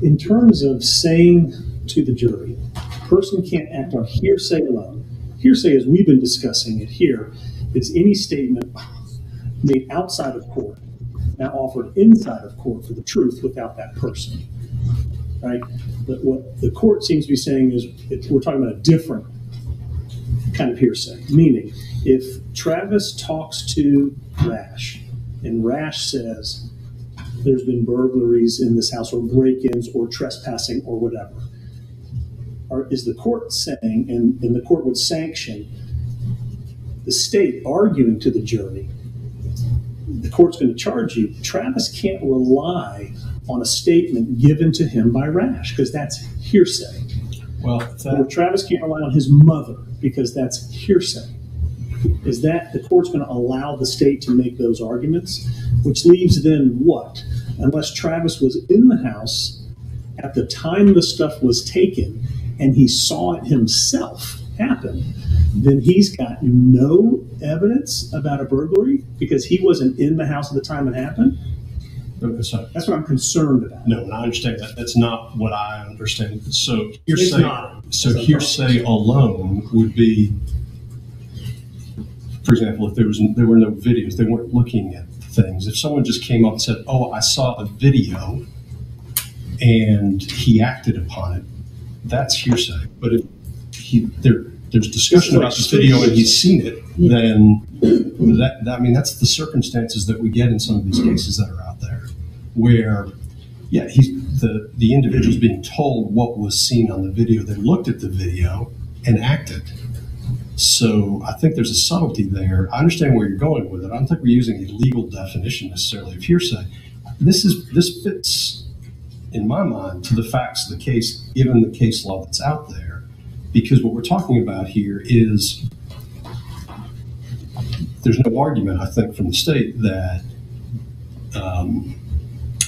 In terms of saying to the jury, a person can't act on hearsay alone. Hearsay, as we've been discussing it here, is any statement made outside of court, now offered inside of court for the truth without that person, right? But what the court seems to be saying is we're talking about a different kind of hearsay, meaning if Travis talks to Rash and Rash says there's been burglaries in this house or break-ins or trespassing or whatever, is the court saying, and the court would sanction the state arguing to the jury, the court's going to charge you. Travis can't rely on a statement given to him by Rash because that's hearsay. Well, or Travis can't rely on his mother because that's hearsay. Is that the court's going to allow the state to make those arguments, which leaves then what? Unless Travis was in the house at the time the stuff was taken and he saw it himself happen, then he's got no evidence about a burglary because he wasn't in the house at the time it happened. That's what I'm concerned about. No, and I understand that. That's not what I understand. So hearsay alone would be, for example, if there were no videos, they weren't looking at things. If someone just came up and said, "Oh, I saw a video," and he acted upon it, that's hearsay. But if there's discussion about this video and he's seen it, then that's the circumstances that we get in some of these cases that are out there, where the individual's being told what was seen on the video. They looked at the video and acted. So I think there's a subtlety there. I understand where you're going with it. I don't think we're using a legal definition necessarily of hearsay. This fits, in my mind, to the facts of the case, given the case law that's out there, because what we're talking about here is there's no argument, I think, from the state that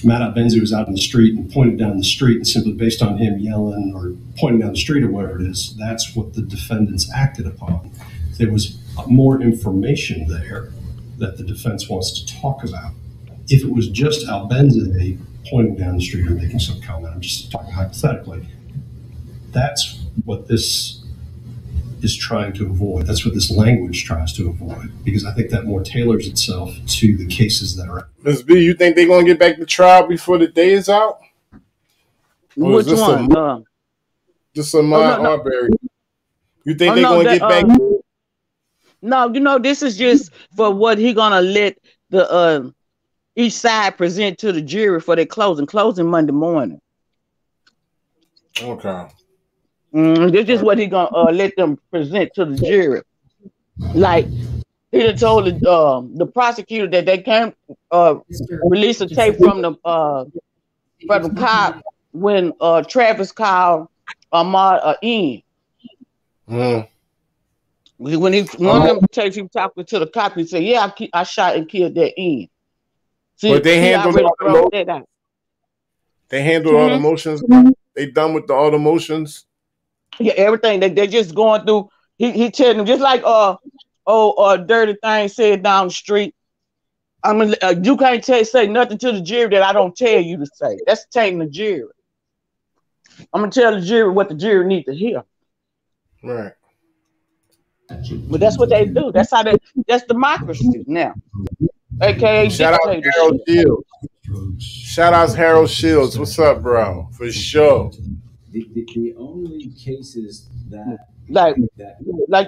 Matt Benzi was out in the street and pointed down the street, and simply based on him yelling or pointing down the street or whatever it is, that's what the defendants acted upon. There was more information there that the defense wants to talk about. If it was just Al Benzi pointing down the street or making some comment, I'm just talking hypothetically, that's what this is trying to avoid. That's what this language tries to avoid, because I think that more tailors itself to the cases that are. Ms. B, you think they're going to get back to trial before the day is out? Or Which one? Just Ahmaud Arbery. You think they're going to get back? No, this is just for what he going to let the each side present to the jury for their closing Monday morning. Okay. This is what he gonna let them present to the jury. Like he done told the prosecutor that they can't release a tape from the cop when Travis called Ahmaud in. When one of them tapes, he was talking to the cop, he said, "Yeah, I shot and killed that in." See, but they handled all the motions. They done with all the motions. Yeah, everything. They're just going through. He telling them just like dirty thing said down the street. I mean, you can't say nothing to the jury that I don't tell you to say. That's tainting the jury. I'm gonna tell the jury what the jury needs to hear. Right. But that's what they do. That's democracy now. AKA shout out Harold Shields. Shout out Harold Shields. What's up, bro? For sure. The only cases that like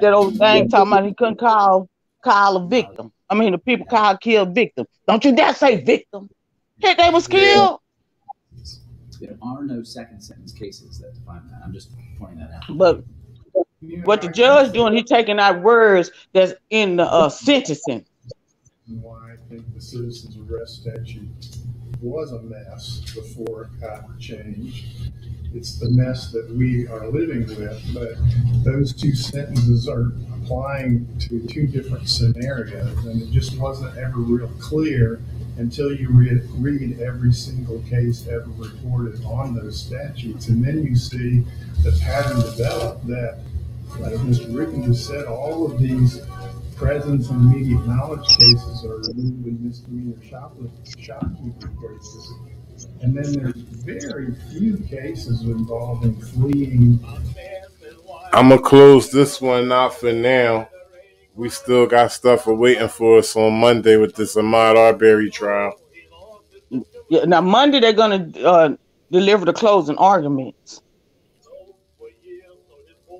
that old thing talking about he couldn't call a victim. I mean, the people kill victim. Don't you dare say victim. Hey, they was killed. There are no second sentence cases that define that. I'm just pointing that out. But what the judge doing, he taking out words that's in the sentencing. Why I think the citizens arrest statute was a mess before it got changed. It's the mess that we are living with, but those two sentences are applying to two different scenarios, and it just wasn't ever real clear until you read every single case ever reported on those statutes, and then you see the pattern develop that, like Mr. Ricken just said, all of these presence and immediate knowledge cases are removed misdemeanor shopkeeping cases. And then there's very few cases involving fleeing. I'm going to close this one out for now. We still got stuff waiting for us on Monday with this Ahmaud Arbery trial. Yeah, now Monday they're going to deliver the closing arguments.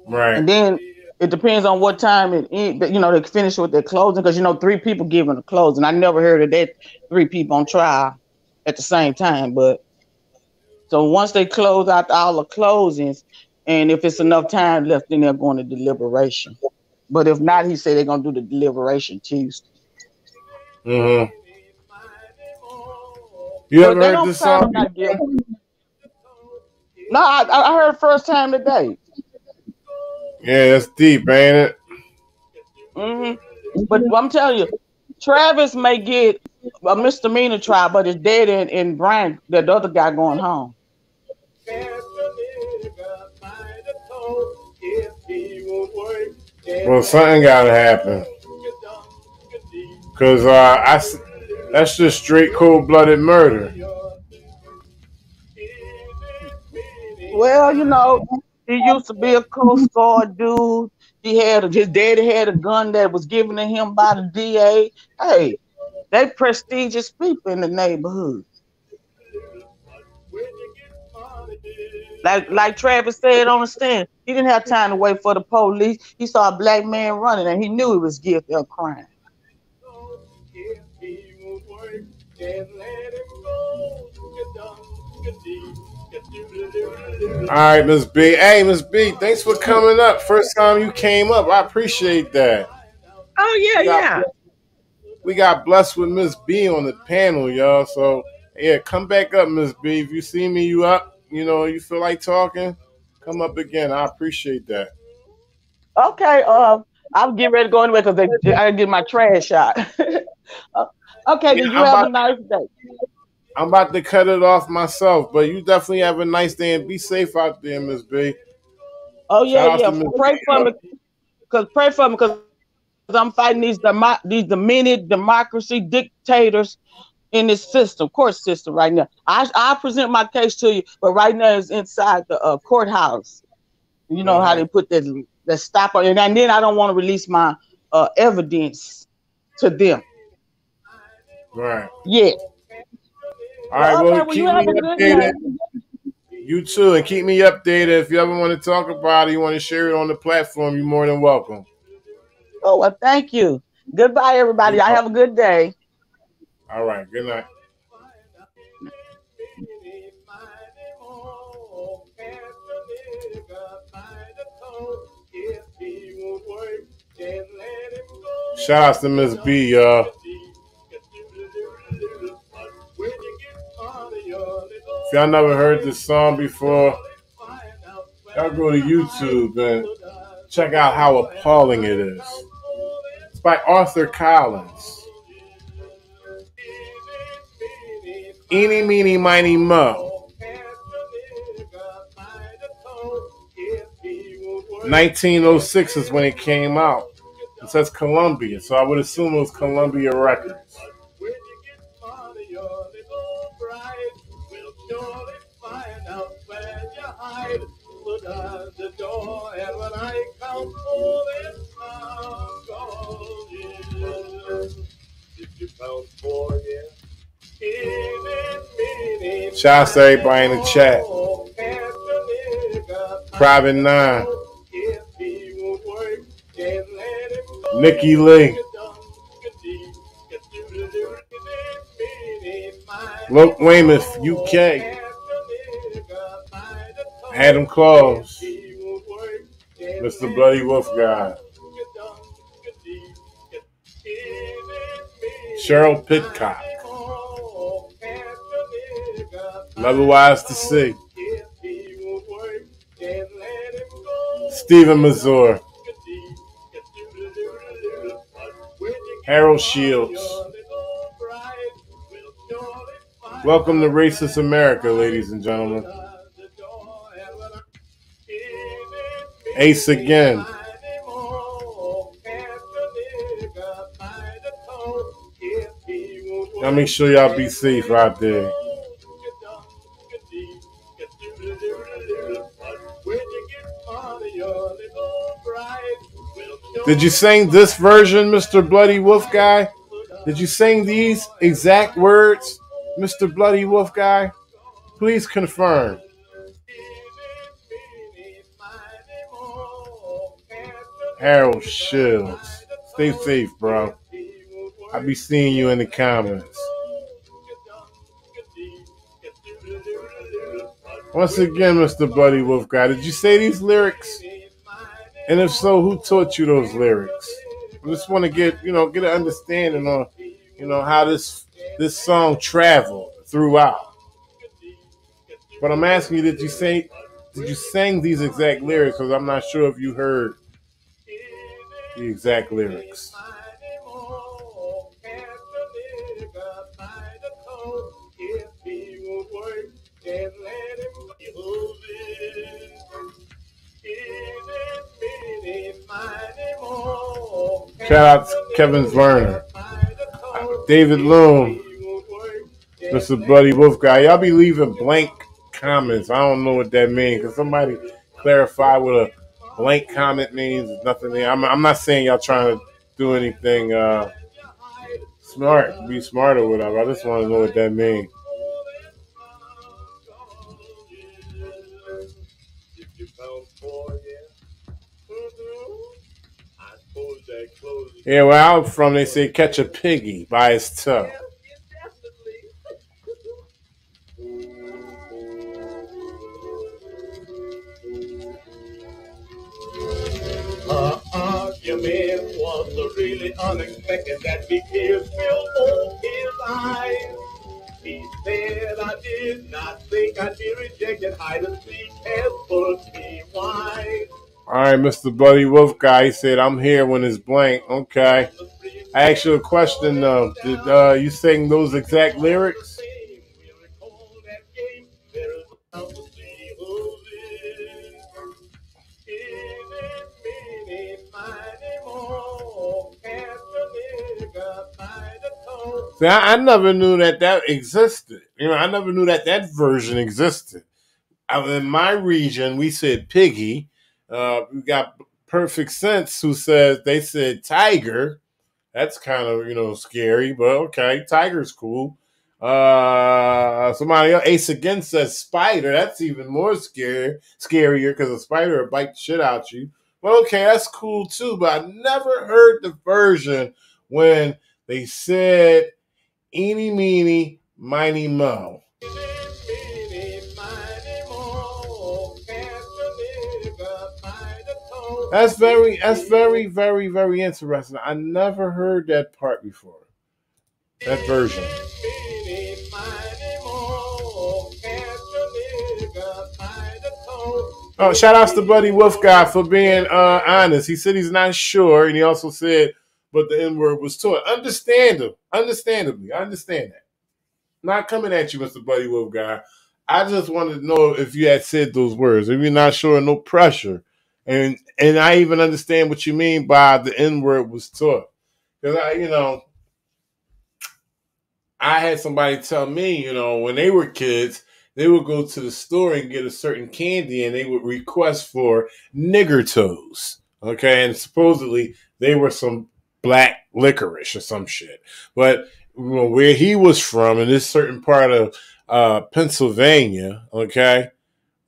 Right. And then it depends on what time they finish with their closing, because 3 people giving a closing. I never heard of that 3 people on trial at the same time. But so once they close out all the closings, and if it's enough time left, then they're going to deliberation. But if not, he said they're going to do the deliberation Tuesday. Mm-hmm. You ever heard this song? No, I heard it first time today. Yeah, that's deep, ain't it? Mm-hmm. But I'm telling you, Travis may get a misdemeanor trial, but it's dead in Brian, that other guy going home. Well, something gotta happen, cause that's just straight cold-blooded murder. Well, he used to be a Coast Guard dude. His daddy had a gun that was given to him by the DA. Hey, they prestigious people in the neighborhood. Like Travis said on the stand, he didn't have time to wait for the police. He saw a black man running, and he knew he was guilty of crime. All right, Miss B. Hey, Miss B, thanks for coming up. First time you came up, I appreciate that. Oh yeah. We got blessed with Miss B on the panel, y'all. So yeah, come back up, Miss B. If you see me, you up, you feel like talking, come up again. I appreciate that. Okay, I'll get ready to go anyway because I gotta get my trash out. Okay, then you have a nice day. I'm about to cut it off myself, but you definitely have a nice day and be safe out there, Miss B. Oh yeah. Pray for me, because I'm fighting these many democracy dictators in this court system right now. I present my case to you, but right now it's inside the courthouse. You know how they put the stop on it, and then I don't want to release my evidence to them. Right. Yeah. All right, well, keep me updated. You too, and keep me updated. If you ever want to talk about it, you want to share it on the platform, you're more than welcome. Oh, well, thank you. Goodbye, everybody. I have a good day. All right, good night. Shout out to Miss B, y'all. If y'all never heard this song before, y'all go to YouTube and check out how appalling it is. It's by Arthur Collins. Eeny, meeny, miny, mo. 1906 is when it came out. It says Columbia, so I would assume it was Columbia Records. Shouts to everybody in the chat. Private 9. Nikki Lee. Luke Weymouth, UK. Adam Claus. Mr. Bloody Wolf Guy. Cheryl Pitcock. Otherwise to see. Stephen Mazur. Harold Shields. Welcome to Racist America, ladies and gentlemen. Ace again. Y'all make sure y'all be safe out there. Did you sing this version, Mr. Bloody Wolf Guy? Did you sing these exact words, Mr. Bloody Wolf Guy? Please confirm. Harold Shields. Stay safe, bro. I'll be seeing you in the comments. Once again, Mr. Bloody Wolf Guy, did you say these lyrics? And if so, who taught you those lyrics? I just want to get an understanding on, how this song traveled throughout. But I'm asking you, did you sing these exact lyrics? Because I'm not sure if you heard the exact lyrics. Shout out to Kevin Verner, David Loom, Mr. Bloody Wolf Guy. Y'all be leaving blank comments. I don't know what that means. Can somebody clarify what a blank comment means? There's nothing there. I'm not saying y'all trying to do anything smart, be smart or whatever. I just want to know what that means. Yeah, where I'm from, they say catch a piggy by his toe. Argument was really unexpected that big tears filled both his eyes. He said, I did not think I'd be rejected. Hide and seek has put me wise. All right, Mr. Buddy Wolf guy, he said, I'm here when it's blank. Okay. I asked you a question, though. Did you sing those exact lyrics? See, I never knew that existed. You know, I never knew that version existed. In my region, we said piggy. We got Perfect Sense who says they said tiger. That's kind of, scary, but okay, tiger's cool. Somebody else, Ace Again says spider. That's even more scarier because a spider will bite the shit out you. But okay, that's cool too. But I never heard the version when they said eeny, meeny, miny, mo. That's very, very, very interesting. I never heard that part before. That version. Oh, shout outs to Buddy Wolf guy for being honest. He said he's not sure, and he also said, but the N-word was taught. Understandably, I understand that. Not coming at you, Mr. Buddy Wolf guy. I just wanted to know if you had said those words. If you're not sure, no pressure. And I even understand what you mean by the N-word was taught. Because I had somebody tell me, when they were kids, they would go to the store and get a certain candy and they would request for nigger toes. Okay. And supposedly they were some black licorice or some shit. But where he was from, in this certain part of Pennsylvania, okay,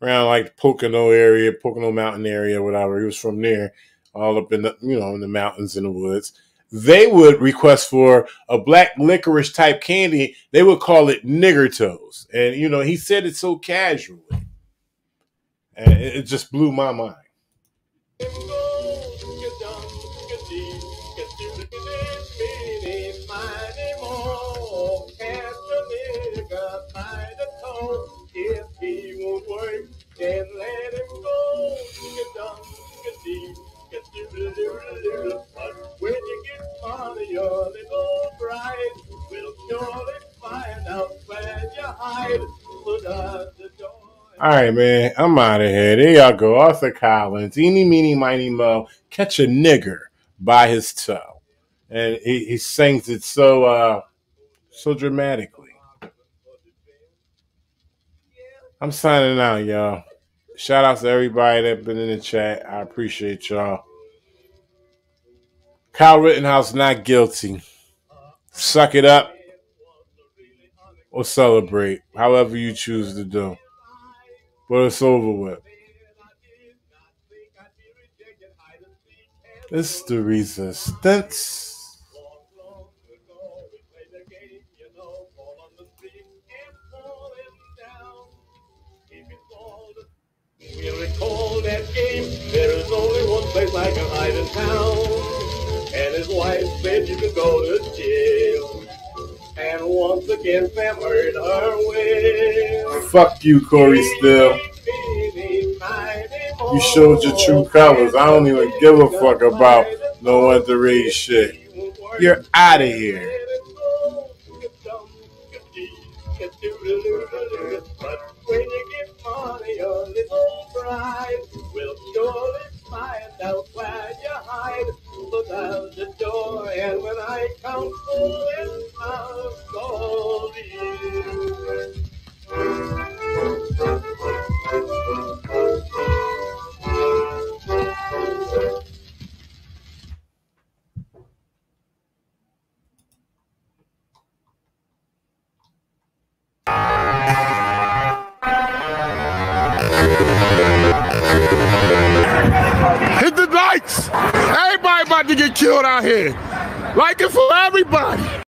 around like Pocono Mountain area, whatever. He was from there, all up in the, in the mountains and the woods. They would request for a black licorice type candy. They would call it nigger toes. And, he said it so casually. And it just blew my mind. If he won't work, then let him go. But when you get money, your little bride will surely find out where you hide. Put out the door. All right, man. I'm out of here. There y'all go. Arthur Collins. Eeny, meeny, miny, mo. Catch a nigger by his toe. And he sings it so dramatically. I'm signing out, y'all. Shout out to everybody that's been in the chat. I appreciate y'all. Kyle Rittenhouse not guilty. Suck it up or celebrate, however you choose to do. But it's over with. It's the resistance. We recall that game. There is only one place I can hide in town. And his wife said you could go to jail. And once again, Sam heard her way. Fuck you, Corey Still. You showed your true colors. I don't even give a fuck about no underage shit. You're out of here. But when you get money, your little bride will surely find out where you hide. Look out the door, and when I count forward, I'll call you. Everybody about to get killed out here. Like it for everybody.